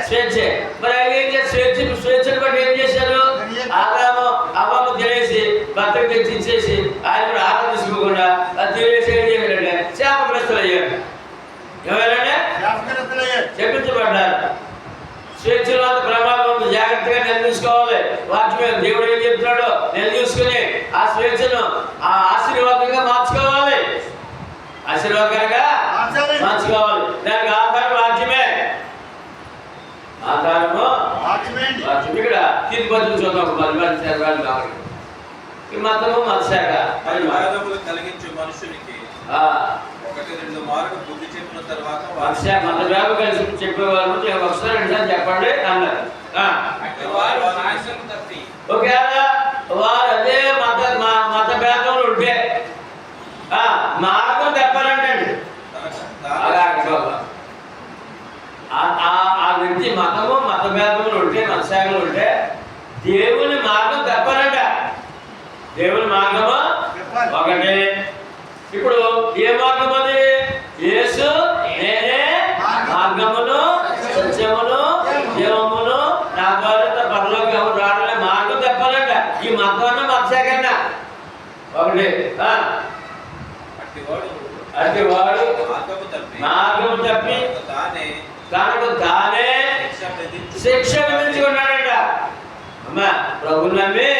స్వేచ్ఛ. మరి ఆయన ఏం చేస్తారు? స్వేచ్ఛను బట్టి ఏం చేశారు? ఆదాము అవ్వము తినేసి భర్తకు తెచ్చిచ్చేసి ఆయన కూడా ఆహారం తీసుకోకుండా అది తినేసి ఏం చేయాలంటే శాపగ్రస్తులు అయ్యారు. ఎవరంటే చెప్పించబడ్డారు. స్వేచ్ఛలో అంత ప్రమాదం ఉంది, జాగ్రత్తగా నిలదీసుకోవాలి. వాక్యం దేవుడు ఏం చెప్తున్నాడో నిలదీసుకుని ఆ స్వేచ్ఛను ఆ ఆశీర్వాదంగా మార్చుకోవాలి, ఆశీర్వాదంగా మార్చుకోవాలి. దానికి ఆధారం వాక్యమే. ఆధారము వాక్యం. ఇక్కడ తీర్పుబద్ధులు చూద్దాం. 10 మంది చదవాలి కాబట్టి ఈ మతము మతశాఖ కలిగించే మనుషునికి ఒకటి రెండు మార్లు బుద్ధి చెప్పిన తర్వాత మత వ్యాధి కలిసి చెప్పేవారు ఒకసారి రెండుసార్లు చెప్పండి అన్నారు. ఒకవేళ వారు అదే మత భేదంలో ఉంటే మార్గం చెప్పాలంటే ఆ వ్యక్తి మత భేదములు ఉంటే, మతశాఖలు ఉంటే దేవుని మార్గం తప్పాలంట. దేవుని మార్గము ఒకటి. ఇప్పుడు ఏ మార్గం అది? యేసు నేనే మార్గమును సత్యమును జీవమును, నా ద్వారా పరలోకి ఎవరు రావడలే మార్గం తప్పాలంట. ఈ మతం మతశాఖ ఒకటి. అట్టి వాడు మార్గము తప్పి తనకు తానే శిక్ష విధించుకున్నాడంట. అమ్మా, ప్రభుని నమ్మి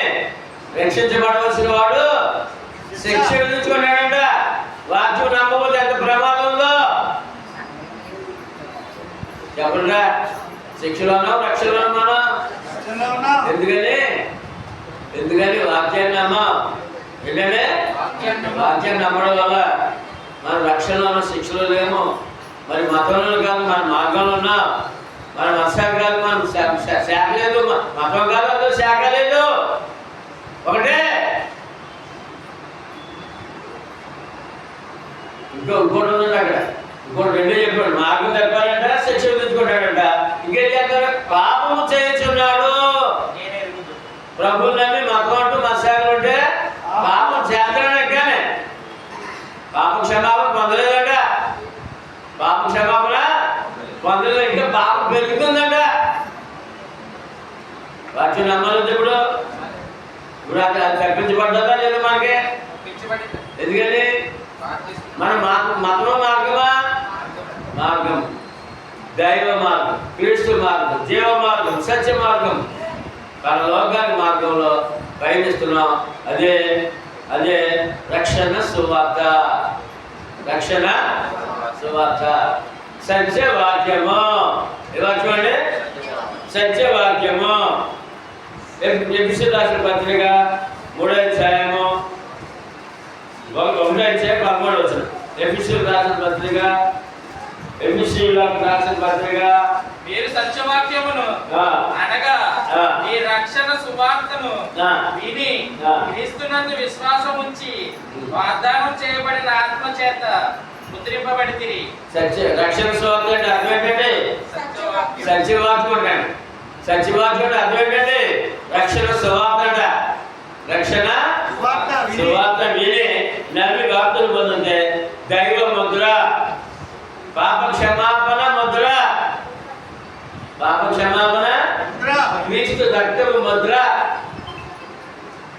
రక్షించబడవలసిన వాడు శిక్ష విధించుకున్నాడంట. వాక్యం నమ్మకపోతే ఎంత ప్రమాదం ఉందో చెప్పండి. శిక్షలోనో రక్షణలోనో మనం ఎందుకని వాక్యాన్ని నమ్మం. ఏంటంటే వాక్యాన్ని నమ్మడం వల్ల మన రక్షణలో శిక్షలో లేము. మరి మతంలో కాదు, మన మార్గంలో ఉన్నాం. మన మతశాఖ కాదు, మన శాఖ లేదు. మతం కాదు, అందులో శాఖ లేదు. ఒకటే. ఇంకోటి ఉందండి అక్కడ. ఇంకోటి రెండే చెప్పాడు. మార్గం తప్పాలంట, శిక్ష విధించుకుంటాడంట. ఇంకేం చేస్తాడు? పాపము చేయించున్నాడు. ప్రభువు నమ్మి మతం అంటూ మతశాఖలు ఉంటే పాపం చేస్తాడు. కానీ పాప క్షమాపణ పొందలేదంట. పాప క్షమాపణ పొందలేదు, ఇంకా పాపం పెరుగుతుందంట. వాక్యం నమ్మలేదు. ఇప్పుడు అది తప్పించబడ్డా లేదా మనకి? ఎందుకని మన మతము మార్గమా? మార్గం, దైవ మార్గం, క్రీస్తు మార్గం, జీవ మార్గం, సత్య మార్గం, పరలోకానికి మార్గంలో పయనిస్తున్నాం. అదే రక్షణ సువార్త. రక్షణ సువార్త, సత్యవాక్యము. ఏ వాక్యం అండి? సత్యవాక్యము. ఎఫెసీయులకు రాసిన పత్రిక 3వ అధ్యాయము 1వ అధ్యాయం 13వ వచనం. ఎఫెసీయులకు రాసిన పత్రిక మీరు సత్యవాక్యమును అనగా ఈ రక్షణ సువార్తను విని క్రీస్తునందు విశ్వాసం ఉంచి వాగ్దానం చేయబడిన ఆత్మ చేత ముద్రింపబడితిరి. రక్షణ సువార్త అంటే అర్థం ఏంటంటే సత్యవాక్యం అంటాడు. సత్యవాక్యం అంటే అర్థం ఏంటంటే రక్షణ సువార్త అంట. రక్షణ సువార్త విని నమ్మి వార్తలు పొందితే దైవ ముద్ర, పాప క్షమాపణ ముద్ర. పాప క్షమాపణ క్రీస్తు రక్తపు ముద్ర,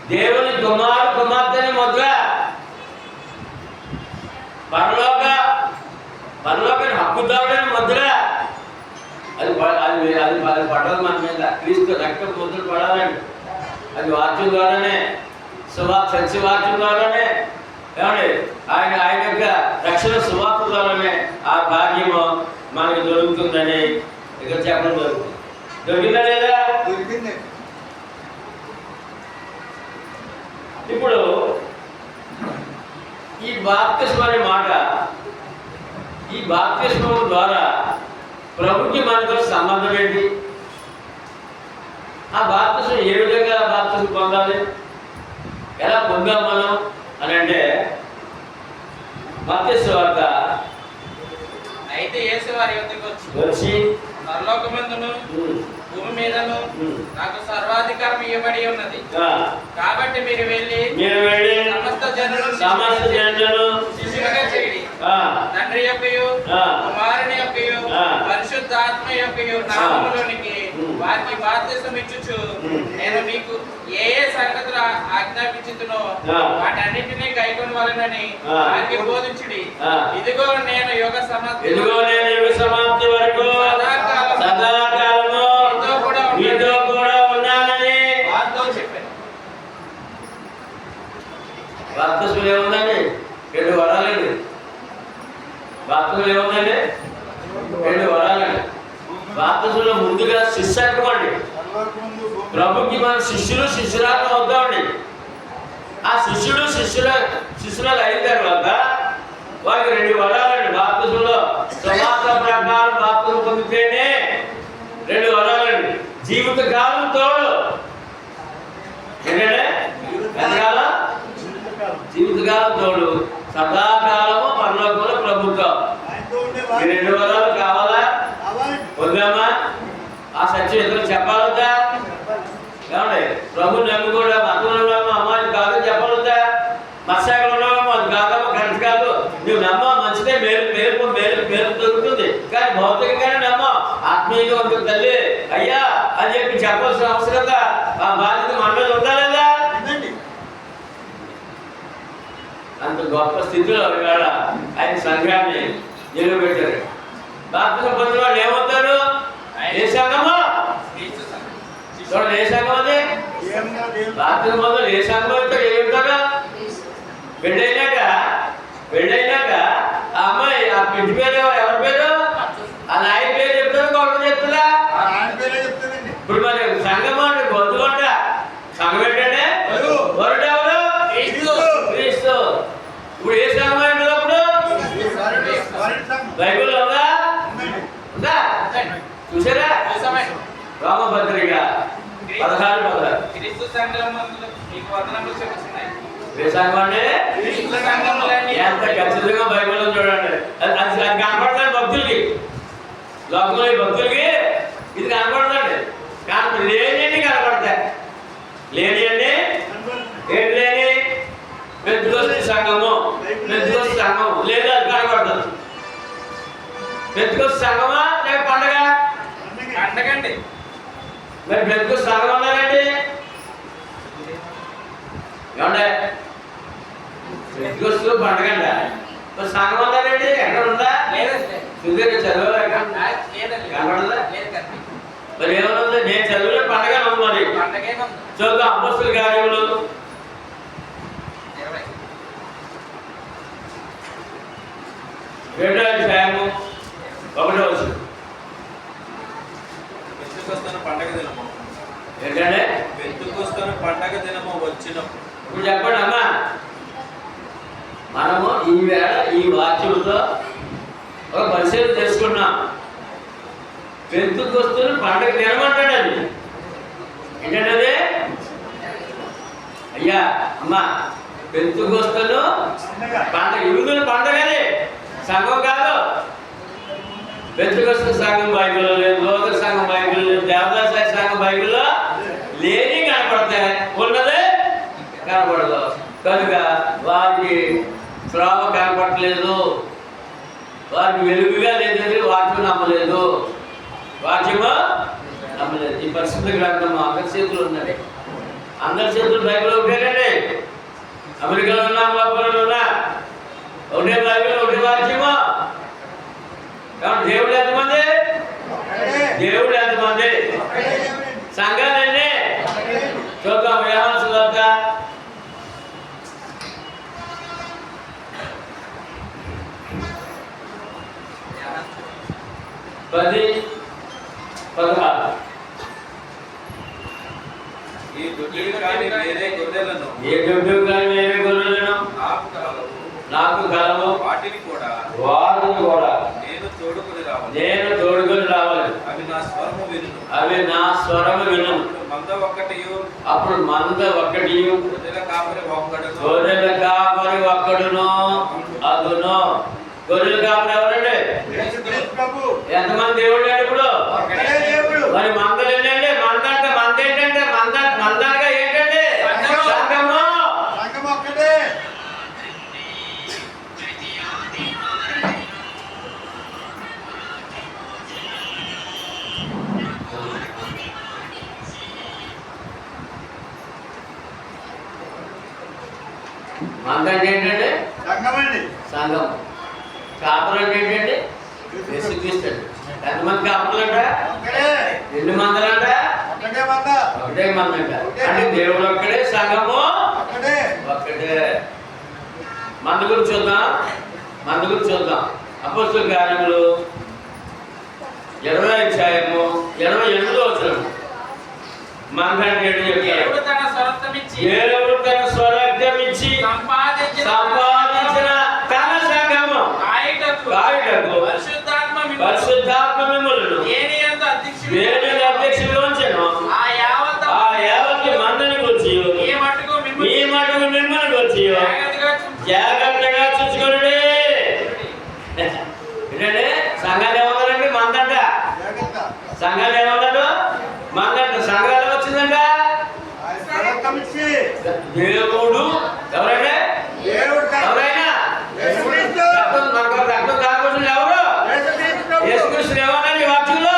దేవుని కుమార్తెని ముద్ర, పరలోక హక్కుదారుడని ముద్ర. అది పడదు మన మీద. క్రీస్తు రక్తపు ముద్ర పడాలండి. అది వాక్యం ద్వారానే, సత్యవాక్యం ద్వారానే, ఏమండి ఆయన యొక్క రక్షణ సువార్త ద్వారానే ఆ భాగ్యము మనకు దొరుకుతుందని ఇక్కడ చెప్పడం జరుగుతుంది. దొరికిందా లేదా? దొరికింది. ఇప్పుడు ఈ బాప్తిస్మం అనే మాట, ఈ బాప్తిస్మం ద్వారా ప్రభుకి మనతో సంబంధం ఏంటి? ఆ బాప్తిస్మం ఏ విధంగా బాప్తిస్మం పొందాలి, ఎలా పొందాం మనం అని అంటే, మత్తయి సువార్త అయితే యేసు వారి యొద్దకు వచ్చి పరలోకమందును భూమి మీదను నాకు సర్వాధికారం ఇవ్వబడి ఉన్నది, కాబట్టి మీరు వెళ్ళి సమస్త జనులను శిష్యులుగా చేయండి. తండ్రి యొక్కయు కుమారుని యొక్కయు పరిశుద్ధాత్మ యొక్కయు నామములోనికి వారికి బాప్తిసం ఇచ్చుచు నేను మీకు ఏ ఏ సంగతులు ఆజ్ఞాపించుతునో వాటన్నిటినీ కైకొనవలెనని వారికి బోధించుడి. ఇదిగో నేను యుగ సమాప్తి వరకు సదాకాలము మీతో కూడా ఉన్నానని వారితో చెప్పాను. బాప్తిసం ఏముందండి? 2 వరాలండి. బాప్తిసం ఏముందండి? 2 వరాలండి. బాప్తిసంలో ముందుగా శిష్యత్వం అండి. ప్రభుకి మన శిష్యురాలు అవుతామండి. ఆ శిష్యురాలు అయిన తర్వాత వారికి 2 వరాలండి. బాప్తిసంలో సువార్త ప్రకారం బాప్తిసం పొందితేనే 2 వరాలండి. జీవితకాలం తోడు. ఏంటంటే ఎంతకాలం? జీవితకాలం తోడు, సదాకాలము పరలోకంలో ప్రభుత్వం. ఈ 2 వరాలు కావాలా? వద్దామా? ఆ సత్యం ఇతరులు చెప్పాలొద్దా? ఏమండి ప్రభు నమ్మి కూడా మతంలో అమ్మాయి కాదని చెప్పాలొద్దా? మత్స్యాలు ఉన్నామో అది కాదమ్మా, కరెక్ట్ కాదు. నువ్వు నమ్మ మంచిదే, మేలు దొరుకుతుంది. కానీ భౌతికంగానే నమ్మ, ఆత్మీయంగా ఉంటుంది తల్లి అయ్యా అని చెప్పి చెప్పాల్సిన అవసరత, ఆ బాధ్యత మన మీద ఉందా లేదా? అంత గొప్ప స్థితిలో ఇవాళ ఆయన సంఘాన్ని నిలబెట్టారు. బాప్తిసం పొందిన వాళ్ళు ఏమవుతారు? ఏ సంఘమా? చూడండి, ఏ సంఘం అది? బాప్తిసం పొందిన ఏ సంఘం అవుతారు? ఏమిటారు? పెళ్ళైనాక ఆ అమ్మాయి ఆ ఇంటి పేరు ఎవరి పేరు? ఆ నాయన పేరు చెప్తారు, గొడవ చెప్తుందా? ఇప్పుడు మరి సంఘం అంటే గొంతు అంట. సంఘం ఏంటంటే వరుడు ఎవరు? క్రీస్తు. ఇప్పుడు ఏ సంఘం ఏంటో అప్పుడు? బైబిల్ ఉందా? చూసారా? రామపత్రిక 16:16. క్రీస్తు సంఘములందు మీకు వందనములు చెప్పుచున్నాయి. ఏ సంఘం అంటే? ఎంత ఖచ్చితంగా బైబిల్లో చూడండి. అది కనపడతాడు భక్తులకి, లోకంలో భక్తులకి ఇది కనపడతాడు. కానీ లేని కనపడతాయి. లేని అంటే ఏంటి? లేని పెద్దగొస్తు సంఘము లేదా అది కనపడుతుంది. పెద్దగొస్తు సంఘమా లేక పండగ? పండగండి. మరి పెద్దగొస్తు సంఘం ఉన్నారండి. ఏమంటే పెద్దగొస్తు పండగండి. మరి సంఘం ఉన్నారండి. ఎక్కడ ఉందా? సుదీర్ఘ చదవలేక కనపడదా? మరి ఏమన్నా నేను చదివిన పండగ ఉంది. మరి చూద్దాం అపొస్తలుల కార్యములు 2వ అధ్యాయము 1వ వచనం. పండగ దినము ఏంటంటే పెంతుకొస్తున్న పండగ దినము వచ్చినప్పుడు. ఇప్పుడు చెప్పండి అమ్మా, మనము ఈ వేళ ఈ వాక్యంతో ఒక పరిశీలన చేసుకున్నాం. పెంతుకొస్తున్న పండగ దినం అంటాడు. అది ఏంటంటే అయ్యా అమ్మా, పెంతుకొస్తున్న పండగ యూదుల పండగది, సంఘం కాదు. పెంతుకొస్తు సంఘం బైబిల్లో లేదు, లోక సంఘం బైబిల్లో లేదు, దేవదాస సంఘం బైబిల్లో లేని కనపడతాయి, ఉన్నదే కనపడదు. కనుక వారికి శ్రావ కనపడలేదు, వారికి వెలుగుగా లేదంటే వాక్యం నమ్మలేదు. లేదు. ఈ పరిశుద్ధ గ్రంథం అందరి చేతులు ఉన్నది. అందరి చేతులు బైబిల్ ఒకటేనండి. అమెరికాలో ఉన్నా, అమలాపురంలో ఉన్నా ఒకటే బైబిల్, ఒకటే వాక్యము. కాబట్టి దేవుడు ఎంతమంది? దేవుడు ఎంతమంది? సంఘాలండి. చూద్దాం యోహాను సువార్త 10:16. ఈ దొడ్డిని కానీ వేరే గొర్రెలను నాకు కలవు, వాటిని కూడా నేను తోడుకొని రావాలి. అవి నా స్వరము వినును. అప్పుడు మంద ఒక్కటియు గొర్రెల కాపరి ఒక్కడును అదును. గొర్రెల కాపరి ఎవరండి? ఎంతమంది దేవుడు అండి ఇప్పుడు? మరి మందలు ఏంటంటే మంద ఏంటంటే మందనగా ఏంటంటే సంఘము. మంద అంటే ఏంటంటే సంఘం. కాపురం అంటే ఏంటంటే యేసుక్రీస్తు. ఎంతమంది కాపులు అంట? 2 మందలంట, ఒకటే మందంట. అంటే దేవుడు ఒక్కడే, సంఘము ఒక్కటే. మంద గురించి చూద్దాం. అపోస్తలుల కార్యములు 20వ అధ్యాయము 28వ వచనం. మంద అంటే ఏంటో చెప్తారు. దేవుడు తన స్వరక్తమిచ్చి సంపాదించిన తన సంఘము కాయుటకు పరిశుద్ధాత్మ మిమ్ములను వేరే అధ్యక్షులు ఉంచెను. ఆ యావత్తు మందని గురించి ఈ మటుకు మిమ్మల్ని గురించి జాగ్రత్తగా చూసుకొనుడి. ఏంటంటే సంఘాలు ఏమన్నారండి? మందంట. సంఘాలు ఏమన్నారు? మందంట. సంఘాలు వచ్చిందంట దేవుడు. ఎవరంటే? ఎవరైనా రక్తం దాకోసం ఎవరు? యేసుక్రీస్తు. ఏమన్నారు ఈ వాక్యంలో?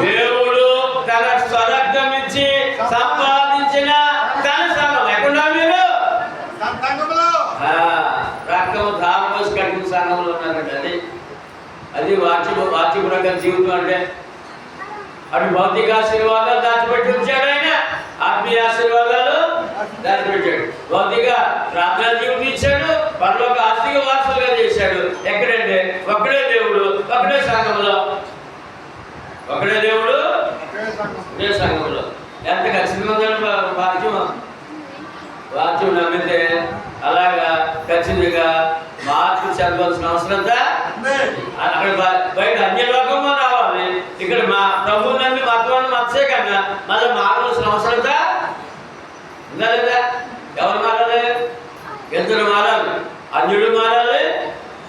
దేవుడు తన స్వరక్తం ఇచ్చి సంపాదించిన తన సంఘం. ఎక్కడ మీరు? రక్తం దాకోసం కట్టిన సంఘంలో ఉన్నారండి. అది వాక్య ప్రకారం జీవితం అంటే. అటు భౌతిక ఆశీర్వాదాలు దాచిపెట్టి ఉంచాడు ఆయన, ఆత్మీయ ఆశీర్వాదాలు దాచిపెట్టాడు. భౌతిక ప్రార్థన జీవితం ఇచ్చాడు, పరలోక ఆస్తిక వారసులుగా చేశాడు. ఎక్కడంటే ఒక్కడే దేవుడు, ఒక్కడే సంఘంలో. ఒకడే దేవుడు, ఒకే సంఘంలో. ఎంత ఖచ్చితంగా ఉందండి వాక్యం నమ్మితే అలాగా ఖచ్చితంగా మార్పు చెందవలసిన అవసరంతా. అక్కడ బయట అన్య లోకంలో రావాలి. ఇక్కడ మా ప్రభువు నమ్మి మతవాన్ని మత్సే కన్నా మళ్ళీ మారవలసిన అవసరంతా ఉందా లేదా? ఎవరు మారాలి? ఇద్దరు మారాలి. అన్యుడు మారాలి,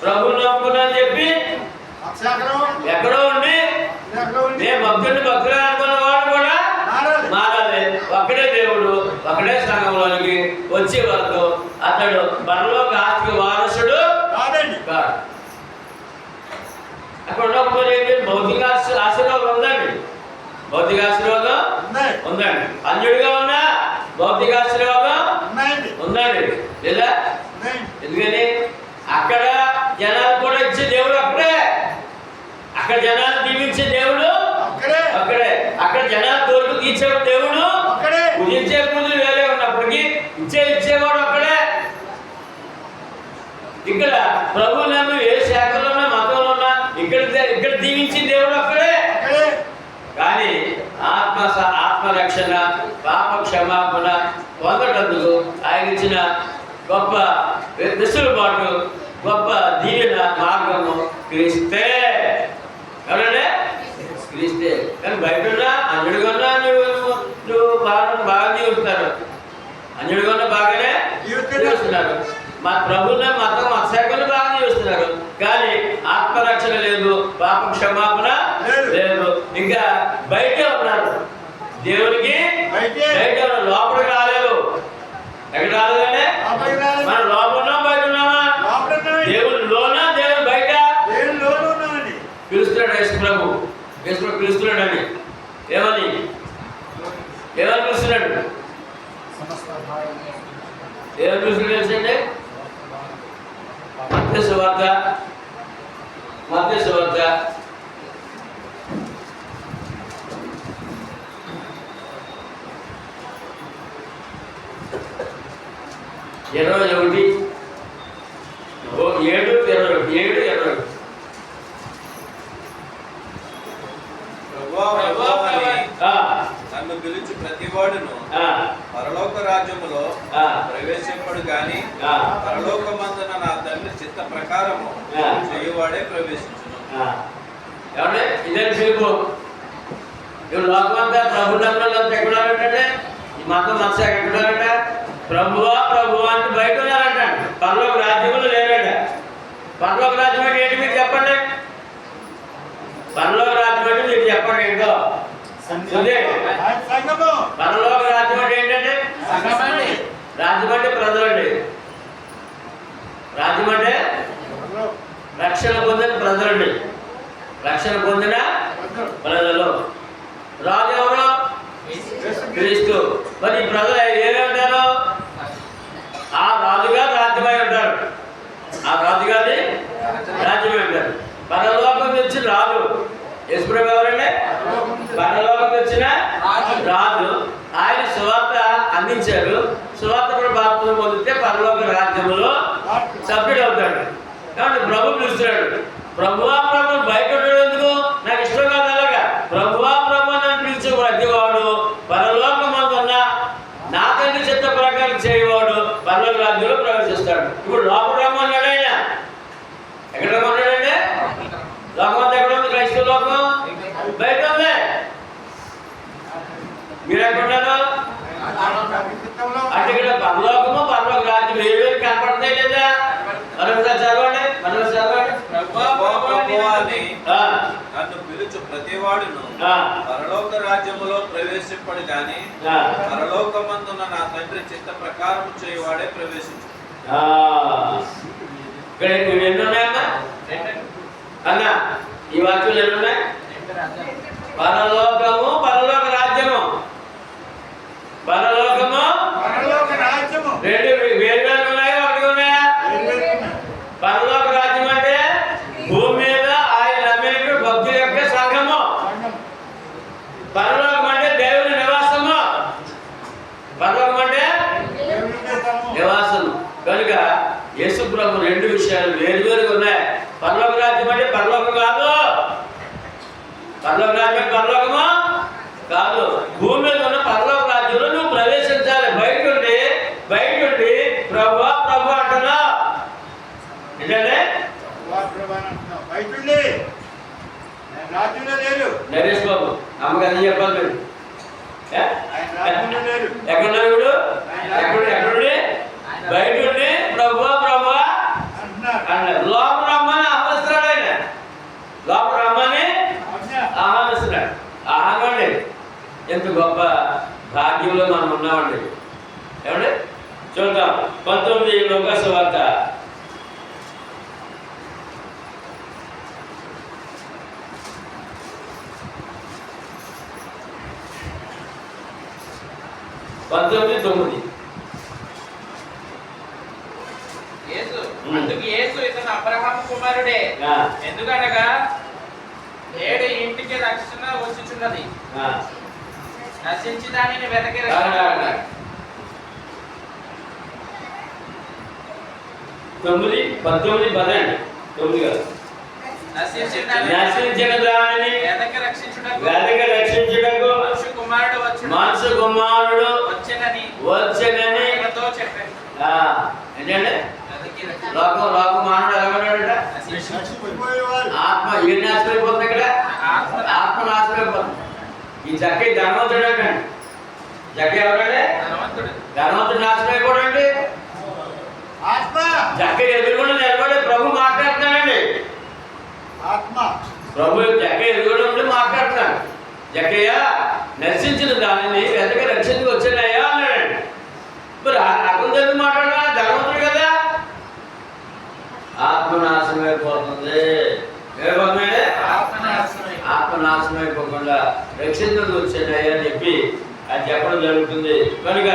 ప్రభువు నమ్ముకున్నాను చెప్పి ఎక్కడో ఉండి నేను భక్తులు అనుకున్న వాడు కూడా మారాలి. ఒక్కడే దేవుడు, ఒకడే సంఘంలోనికి వచ్చే వరకు అతడు పరలోక ఆస్తికి వారసుడు కాదు. అక్కడ ఉన్నప్పుడు ఏంటి? భౌతిక ఆశీర్వాదం ఉందండి. భౌతిక ఆశీర్వాదం ఉందండి. అన్యుడిగా ఉన్నా భౌతిక ఆశీర్వాదం ఉందండి. లేదా? ఎందుకని అక్కడ జనాలు కూడా ఇచ్చే దేవుడు అక్కడే. అక్కడ జనాలు దీవించే దేవుడు అక్కడే. అక్కడ జనాలు తోడు తీర్చే దేవుడు పూజించే పూజలు వేరే ఉన్నప్పటికీ ఇచ్చేవాడు అక్కడే. ఇక్కడ ప్రభు నన్ను ఏ శాఖలో ఉన్నా, మతంలో ఉన్నా ఇక్కడ దీవించే దేవుడు అక్కడే. కానీ ఆత్మరక్షణ, పాప క్షమాపణ పొందటందుకు ఆయన ఇచ్చిన గొప్ప వెసులుబాటు, గొప్ప దీవెన మార్గము క్రీస్తే. ఎవరంటే? క్రీస్తే. కానీ బయట ఉన్నా అన్యుడిగా ఉన్నా నువ్వు బాగా జీవిస్తున్నారు. అన్యుడిగా ఉన్నా బాగానే జీవిస్తున్నారు. మా ప్రభుత్వం మతం మత్స్యాకులు బాగా జీవిస్తున్నారు. కానీ ఆత్మరక్షణ లేదు, పాప క్షమాపణ లేదు. ఇంకా బయటే ఉన్నారు. దేవునికి బయట లోపలికి రాలేదు. ఎక్కడ రాలేదంటే మనం లోపల ఉన్నాం, బయట ఉన్నామా? దేవుని లోనా, దేవుని బయట పిలుస్తున్నాడు. యేసు ప్రభు పిలుస్తున్నాడని ఏమని? ఏం చూసి తెలుసండి? మత్తయి సువార్త 21 7:20. నన్ను పిలుచు ప్రతివాడును పరలోక రాజ్యములో ప్రవేశింపడు గాని పరలోకమందున నా తండ్రి చిత్త ప్రకారము చేయువాడే ప్రవేశించును. ఏమంటే ఇదే పిలుపు. ఇప్పుడు లోకమంతా ప్రభు నమ్మలంతా ఎక్కడున్నారంటే ఈ మతం మనసు ఎక్కడున్నారట? ప్రభువా ప్రభువా అంటే బయట ఉన్నారంట. పరలోక రాజ్యములు లేరట. పరలోక రాజ్యం అంటే ఏంటి మీరు చెప్పండి? పరలోక రాజ్యం అంటే మీరు చెప్పండి ఏంటో? పరలోక రాజ్యం అంటే ఏంటంటే రాజ్యం అంటే ప్రజలండి. రాజ్యం అంటే రక్షణ పొందిన ప్రజలండి. రక్షణ పొందిన ప్రజలు. రాజు ఎవరు? క్రీస్తు. మరి ప్రజలు ఏమంటారు? ఆ రాజుగా రాజ్యమై ఉంటారు. ఆ రాజుగారి రాజ్యమై ఉంటారు. పరలోకం నుంచి రాజు యేసుప్రభు ఎవరండి? పరలోకం వచ్చిన రాజు. ఆయన సువార్త అందించారు. సువార్త కూడా బాప్తిసం పొందితే పరలోక రాజ్యంలో సభ్యుడు అవుతాడు. కాబట్టి ప్రభు పిలుస్తున్నాడు. ప్రభువా ప్రభు బయట ఉండేందుకు నాకు ఇష్టం కాదు. అలాగా ప్రభువా ప్రభు అని పిలిచే ప్రతివాడు పరలోకమందున్న నా తండ్రి చిత్త ప్రకారం చేయవాడు పరలోక రాజ్యంలో ప్రవేశిస్తాడు. ఇప్పుడు లోపల రమ్మన్నాడు ఆయన. ఎక్కడ రమ్మన్నాడంటే లోకమంతా ఎక్కడ ఉంది? క్రైస్తవ లోకం బయట ఉంది. మీరు ఎక్కడున్నారు? అంటే ఇక్కడ పరలోకము పరలోక రాజ్యం వేరు కనపడతాయి లేదా? మరొకసారి చదవండి. నన్ను పిలుచు ప్రతివాడును పరలోక రాజ్యములో ప్రవేశింపడు గాని పరలోకమందున నా తండ్రి చిత్త ప్రకారం చేయవాడే ప్రవేశించు. ఇక్కడ ఎన్ని ఉన్నాయమ్మా అన్న? ఈ వాక్యాలు ఎన్ని ఉన్నాయి? పరలోకము పరలోక రాజ్యము. పరలోకము రెండు వేరు ఉన్నాయా? ఒకటి ఉన్నాయా? పరలోక రాజ్యం అంటే భూమి మీద ఆయన నమ్మిన భక్తుల యొక్క సంఘము. పరలోకం అంటే దేవుని నివాసము. పరలోకం అంటే నివాసము. కనుక యేసు ప్రభు రెండు విషయాలు వేరువేరుగా ఉన్నాయి. పరలోక రాజ్యం అంటే పరలోకం కాదు. పరలోక రాజ్యం పరలోకము కాదు. భూమి మీద ఉన్న పరలోక రాజ్యంలో నువ్వు ప్రవేశించాలి. బయట ఉండి ప్రభువా ప్రభు అంటున్నా. ఏంటంటే నరేష్ బాబు అమ్మగారు చెప్పాలి. ఎక్కడున్నాడు ఇప్పుడు? ఎక్కడుండి బయట ఉండి ప్రభువా ప్రభువా అన్నాడు. లోపల రమ్మని ఆహ్వానిస్తున్నాడు ఆయన. లోపల రమ్మని ఆహ్వానిస్తున్నాడు. ఆహ్వానండి. ఎంత గొప్ప భాగ్యంలో మనం ఉన్నామండి. ఏమండి? చూద్దాం 19 లూకా సువార్త. యేసు ఇతను అబ్రహాము కుమారుడే. ఎందుకనగా నేడు ఇంటికి రక్షణ వచ్చుచున్నది, నశించి దానిని వెతకి 19 పదండి. 9 కాదు. నశించిన దానిని వెతకి రక్షించుటకు మనుషు కుమారుడు వచ్చెనని చెప్పాను. ఏంటంటే లోకం మానవుడు ఎలాగన్నాడట? ఆత్మ ఏం నాశనమైపోతుంది? ఇక్కడ ఆత్మ నాశనమైపోతుంది. ఈ జక్కే ధనవంతుడు అండి. జక్కే ఎవరంటే ధనవంతుడు నాశనమైపోడండి. జక్కే ఎదురుకుండా నిలబడి ప్రభు మాట్లాడుతున్నాడండి. ప్రభు జక్కే ఎదురుగా ఉండి మాట్లాడుతున్నాడు. జక్కయ్య నశించిన దానిని వెతక రక్షణకు వచ్చానయ్యా అన్నాడండి. మరి అతను తెలిసి మాట్లాడా? ధనవంతుడు కదా. ఆత్మనాశనం అయిపోతుంది. ఆత్మనాశనం అయిపోకుండా రక్షణకు వచ్చానయ్యా అని చెప్పి అది చెప్పడం జరుగుతుంది. కనుక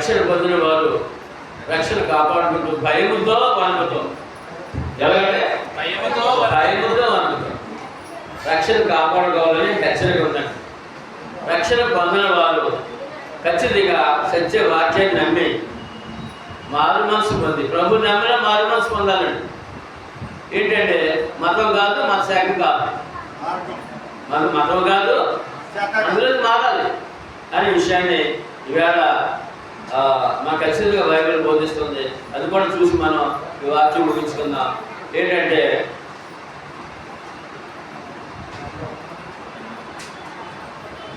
రక్షణ పొందిన వారు రక్షణ కాపాడుకుంటూ భయముతో వణుకుతో, ఎలాగంటే భయముతో వణుకుతో రక్షణ కాపాడుకోవాలని హెచ్చరిక ఉందండి. రక్షణ పొందిన వారు ఖచ్చితంగా సత్య వాక్యాన్ని నమ్మి మారు మనసు పొంది ప్రభు నమ్మిన మారు మనసు పొందాలండి. ఏంటంటే మతం కాదు, మత శాఖ కాదు, మన మతం కాదు, అందులో మారాలి అనే విషయాన్ని ఈవేళ మాకు ఖచ్చితంగా బైబిల్ బోధిస్తుంది. అది కూడా చూసి మనం ఈ వాక్యం ముగించుకుందాం. ఏంటంటే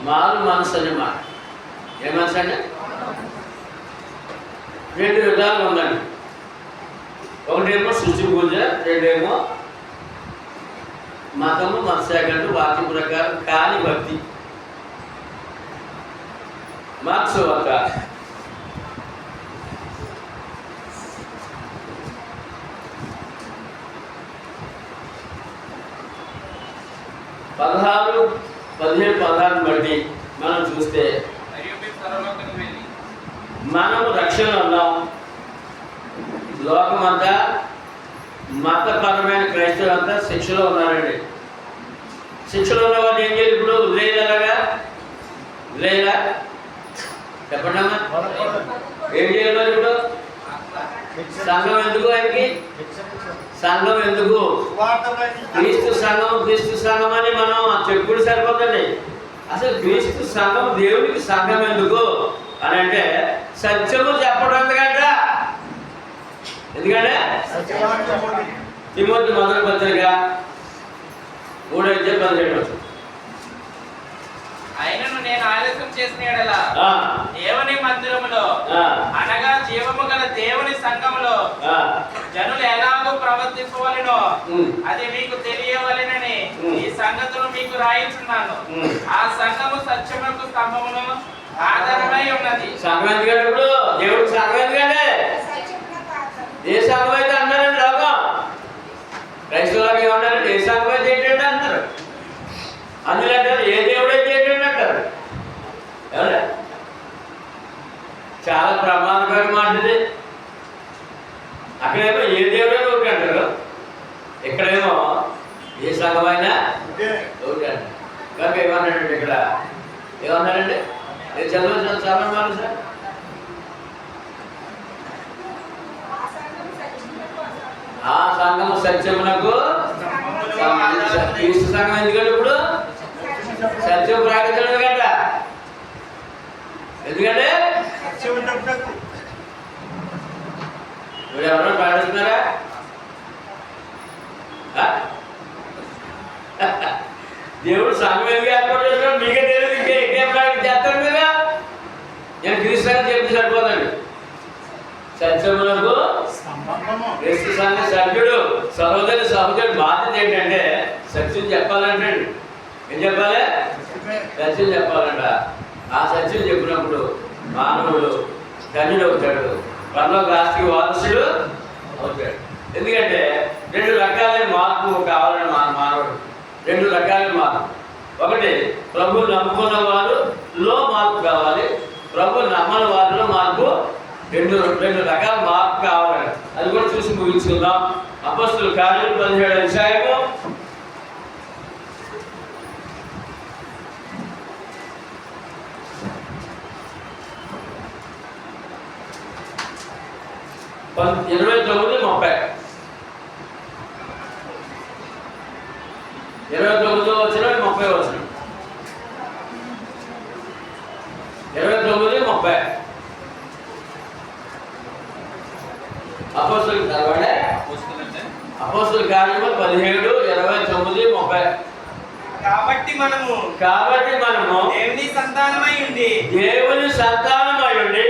మారు మనసు అనే మాట. ఏ మనసు అంటే రెండు విధాలు ఉందండి. ఒకటేమో సృష్టి పూజ, రెండేమో మతము మత్స్యాగంటు వాక్యం ప్రకారం కాని భక్తి. మార్క్స్ ఒక 16, 17, 16 బట్టి మనం చూస్తే మనము రక్షణ ఉన్నాం. లోకమంతా మతపరమైన క్రైస్తవులంతా శిక్షలో ఉన్నారండి. శిక్షలో ఉన్న వాళ్ళు ఏం చేయాలి? ఇప్పుడు వదిలేలాగా వదిలేలా చెప్పండి అమ్మా, ఏం చేయాలి ఇప్పుడు? సంఘం ఎందుకు? ఆయనకి సంఘం ఎందుకు? క్రీస్తు సంఘం అని మనం చెప్పుడు సరిపోతుంది. అసలు క్రీస్తు సంఘం, దేవునికి సంఘం ఎందుకు అని అంటే సత్యము చెప్పడం ఎందుకంటే తిమోతి మొదటి పత్రిక 3:17 అయినను నేను ఆలస్యం చేసిన యెడల దేవుని మందిరములో అనగా జీవము గల దేవుని సంఘములో జనులు ఎలాగో ప్రవర్తించవలెనో అది మీకు తెలియవలెనని ఈ సంగతులు మీకు రాయించున్నాను. ఆ సంఘము సత్యమునకు స్తంభమును ఆధారమై ఉన్నది. సంఘం ఎందుకంటే ఇప్పుడు దేవుడికి సంఘం ఎందుకంటే ఏ సంఘం అయితే అన్నారండి లోకం క్రైస్తవులకు ఏమన్నారంటే ఏ సంఘం అయితే ఏంటంటే అంటారు. అందులో అంటారు ఏ దేవుడైతే ఏంటంటే అంటారు. ఎవరా చాలా ప్రమాదకరమైన మాట ఇది. అక్కడేమో ఏ దేవుడైనా ఒకటి అంటారు, ఇక్కడేమో ఏ సంఘమైనా ఒకటి అంటారు. కనుక ఏమన్నాడంటే ఇక్కడ ఏమన్నారంటే నేను చదవచ్చు చాలా మాట సార్. ఆ సంఘము సత్యమునకు క్రీస్తు సంఘం ఎందుకంటే ఇప్పుడు సత్యం ప్రకటించడం గంట. ఎందుకంటే ఇప్పుడు ఎవరో ప్రకటిస్తున్నారా? దేవుడు సంఘం ఎందుకు ఏర్పాటు చేస్తున్నాడు మీకే తెలియదు. ఇంకేం ప్రకటించేస్తారు మీరు? నేను క్రీస్తు సంఘం చెప్పి సరిపోదండి. సత్యమునకు క్రీస్తు సంఘ సభ్యుడు సహోదరుడు బాధ్యత ఏంటంటే సత్యం చెప్పాలంటే ఏం చెప్పాలి? సత్యం చెప్పాలంట. ఆ సత్యం చెప్పినప్పుడు మానవుడు ధన్యుడు అవుతాడు, పరలోక ఆస్తికి వారసుడు అవుతాడు. ఎందుకంటే రెండు రకాలైన మార్పు కావాలని మానవుడు, రెండు రకాలైన మార్పు. ఒకటి ప్రభు నమ్ముకున్న వారిలో మార్పు కావాలి, ప్రభు నమ్మని వారిలో మార్పు. రెండు రకాల మార్పు కావాలని అది కూడా చూసి ముగించుకుందాం. అపొస్తలుల కార్యాలు 17వ అధ్యాయము 29:30 29వ వచనం 30వ వచనం 29:30 అపొస్తలుల కార్యములు 17, 29, 30. కాబట్టి మనము దేవుని సంతానమై ఉండి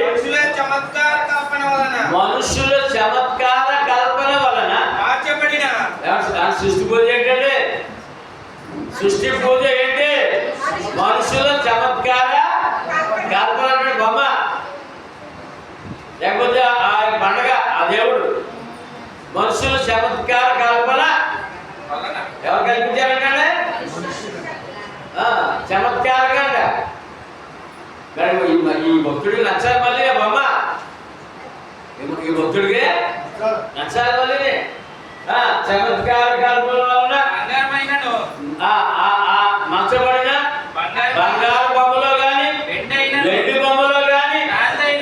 మనుషుల చమత్కార కల్పన వలన మార్చబడిన సృష్టి పూజ ఏంటంటే సృష్టి పూజ ఏంటి? మనుషుల చమత్కార కల్పన బొమ్మ, లేకపోతే ఆ పండగ, ఆ దేవుడు మనుషుల చమత్కార కల్పన ఎవరు కల్పించారంటే చమత్కారంగా. మరి ఈ భక్తుడికి నచ్చాలి మళ్ళీ ఆ బొమ్మ. ఈ భక్తుడికి నచ్చాలి వాళ్ళని. చమత్కార కల్పనలో ఉన్న మచ్చబడిన బంగారు బొమ్మలో కానీ వెండి బొమ్మలో కానీ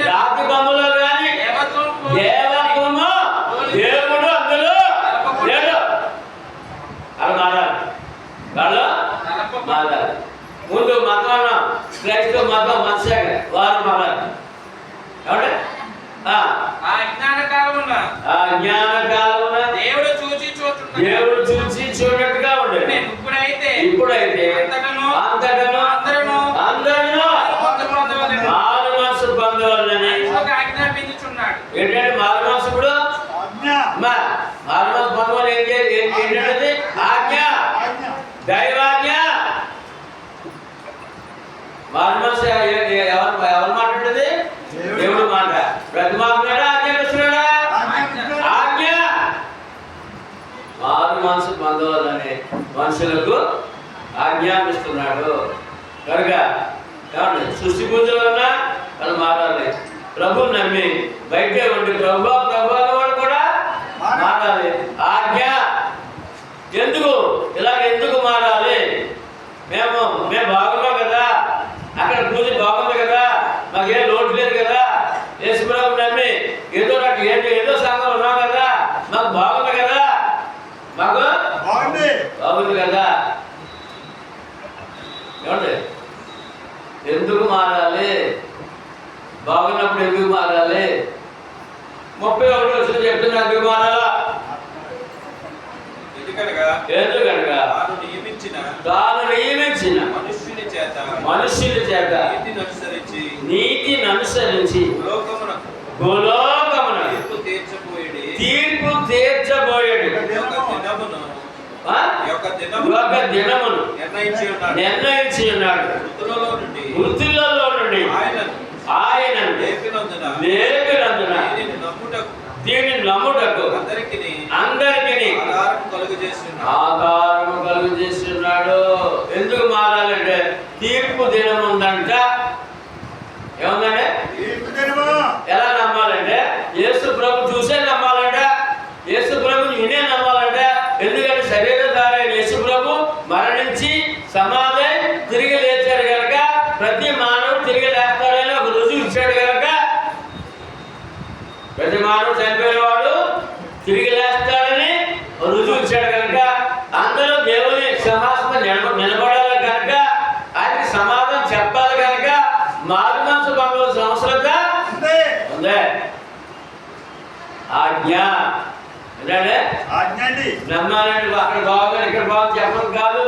రాతి బొమ్మలో కానీ దేవత్వము దేవుడు అందులో లేడు. వాళ్ళు మారాలి, వాళ్ళు మారాలి. ముందు మతం క్రైస్తవ మతం మత్స్యాగ వారు మారాలి. ఏమంటే అజ్ఞాన కాలమున దేవుడు చూచి చూడట్టుగా ఉండేది. ఇప్పుడైతే అంతటను అందరూ మారు మనసు పొందవాలని ఏంటంటే మారు మనసు ఇప్పుడు మారు మనసు పొందవాలి. ఏంటంటే ఆజ్ఞ, దైవాజ్ఞ. మారు మనసు ఎవరు మాట్లాడేది? దేవుడు మాట. ప్రతి మాట్లాడా ఆజ్ఞాపిస్తున్నాడా? ఆజ్ఞ. మారు మనసు పొందవాలని మనుషులకు ఆజ్ఞాపిస్తున్నాడు కనుక సృష్టి పూజలో ఉన్నా వాళ్ళు మారాలి. ప్రభు నమ్మి బయటే ఉండి ప్రభు వాడు కూడా మారాలి. ఆజ్ఞ. ఎందుకు ఎందుకు మారాలి? మేము బాగున్నాం కదా, అక్కడ పూజ బాగుంది కదా, మాకేం లోటు లేదు కదా, యేసు ప్రభు నమ్మి ఏదో సంఘం ఉన్నాం కదా, మాకు బాగుంది కదా, మాకు బాగుంది కదా. ఏమండి ఎందుకు మారాలి? బాగున్నప్పుడు ఎందుకు మారాలి? 31 వచ్చిన చెప్తున్నా ఎందుకు మారాలా? ఎందుకనగా తాను నియమించిన మనుష్యుల చేత నీతిని అనుసరించి భూలోకమున తీర్పు తీర్చబోయేడు ఒక దినమును నిర్ణయించి ఉన్నాడు. వృత్తులలో నుండి ఆయన లేపినందున దీనిని నమ్ముటకు అందరికీ ఆధారము కలుగు చేస్తున్నాడు. ఎందుకు మారాలంటే తీర్పు దినం ఉందంట. ఏముందంటే ఎలా నమ్మాలంటే యేసు ప్రభు చూసే నమ్మాలంట, యేసు ప్రభుని వినే నమ్మాలంట. ఎందుకంటే శరీరధారైన యేసు ప్రభు మరణించి సమాధి తిరిగి లేచాడు కనుక, ప్రతి మానవుడు తిరిగి లేస్తాడని ఒక రుజువు ఇచ్చాడు కనుక, ప్రతి మానవుడు చనిపోయిన వాడు తిరిగి లేస్తాడని రుజువు ఇచ్చాడు కనుక, అందరూ దేవుని సింహాసనం నిలబడాలి కనుక, ఆయనకి సమాధానం చెప్పాలి కనుక మారు మనసు పొందవలసిన అవసరత ఉంది. ఆజ్ఞ ఏంటంటే నమ్మాలంటే అక్కడ బాగుంది ఇక్కడ బాగుంది చెప్పడం కాదు.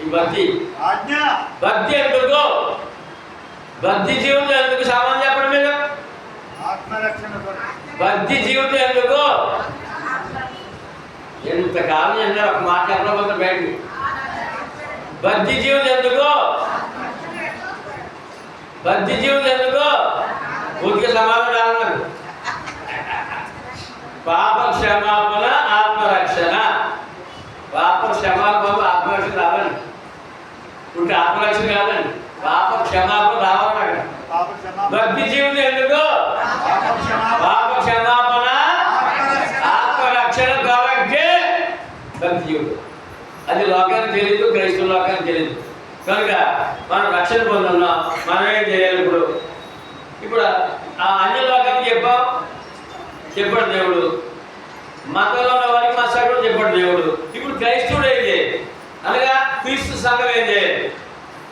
ఈ భక్తి భక్తి ఎందుకు? భక్తి జీవితం ఎందుకు? సమాధానం చెప్పడం మీద భక్తి జీవితం ఎందుకు? ఎంతకాలం అన్నారు ఒక మాట చెప్పకపోతే బయటకు. భక్తి జీవితం ఎందుకు? భక్తి జీవితం ఎందుకు? పూర్తిగా సమాధానం రావాలి. పాప క్షమాపణ ఆత్మరక్షణ. పాప క్షమాపణ ఆత్మరక్షణ రావాలి. ఇప్పుడు ఆత్మరక్షణ కాదండి, పాప క్షమాపణ రావాలి. భక్తి జీవితం ఎందుకు? పాప క్షమాపణ ఆత్మరక్షణ కాబట్టి భక్తి జీవితం. అది లోకానికి తెలియదు, క్రైస్తవ లోకానికి తెలియదు కనుక మనం రక్షణ పొందున్నాం. మనం ఏం చేయాలి? ఇప్పుడు ఆ అన్య లోకానికి చెప్పాడు దేవుడు, మతంలో ఉన్న వారికి మా సగం చెప్పాడు దేవుడు. ఇప్పుడు క్రైస్తవుడు ఏం చేయాలి? అనగా క్రీస్తు సంఘం ఏం చేయాలి?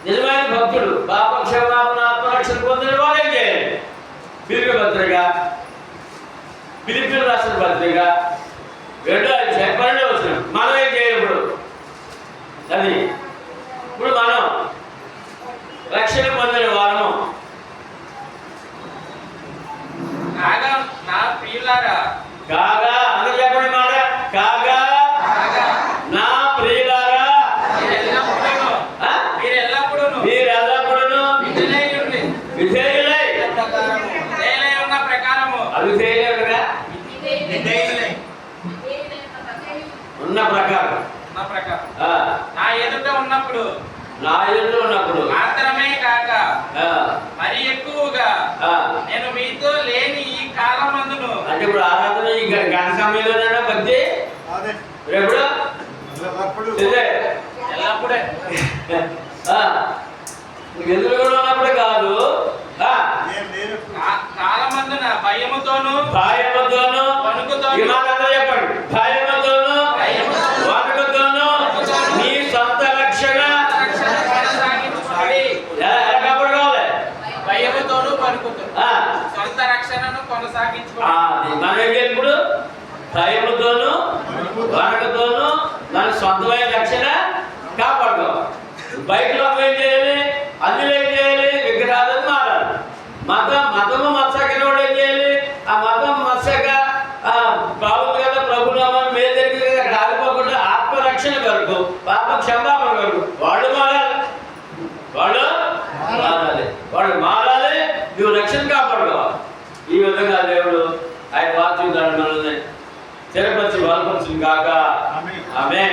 నిజమైన భక్తుడు పాప క్షమాపణ ఆత్మరక్షణ పొందిన వారు ఏం చేయాలి? ఫిలిప్పీ పత్రిక, ఫిలిప్పీలు రాసిన పత్రిక 2:12 వచ్చిన మనం ఏం చేయాలి? అది ఇప్పుడు మనం రక్షణ పొందిన వారము కాగా నా ప్రియులారా, కాగా అందరూ చెప్పండి మాట, కాగా నా ప్రియులారా, మీరెల్లప్పుడూ విధేయులై ఉన్న ప్రకారము అవిధేయులుగా ఉన్న ప్రకారం నా ఎదుట ఉన్నప్పుడు మాత్రమే కాక మరి ఎక్కువగా నేను మీతో లేని ఈ కాలం కాలమందును అంటే ఇప్పుడు ఆరాధన ఈ గంట సమయంలోనైనా భక్తి రేపుడు ఇదే ఎల్లప్పుడే ఎదురు కూడా ఉన్నప్పుడే కాదు కాలమందున భయముతోను భయముతోను వణుకుతోను ఈ మాట అందరూ చెప్పండి భయముతోను వణుకుతోను నీ సొంత రక్షణ కొనసాగించుకోవాలి. ఎలా కాపాడుకోవాలి భయముతోను వణుకుతోను ఆ, సొంత రక్షణను ఆ, కొనసాగించుకోవాలి. మనం ఏం చేయాలి ఇప్పుడు భయముతోను వణుకుతోను మన సొంతమైన రక్షణ కాపాడుకోవాలి. బయటలో ఏం చేయాలి అందులో ఏం చేయాలి విగ్రహాలను మారాలి. మతము మత్సకన వాడు ఏం చేయాలి ఆ మతం మత్సక బాగుంది కదా ప్రభునామని మీద జరిగింది కదా అక్కడ ఆగిపోకుండా ఆత్మరక్షణ కొరకు పాప క్షమాపణ కొరకు వాళ్ళు మారాలి. వాడు మారాలి నువ్వు రక్షణ కాపాడుకోవాలి. ఈ విధంగా దేవుడు ఆయన వాక్యం మనల్ని స్థిరపరిచి బలపరిచింది కాక ఆమె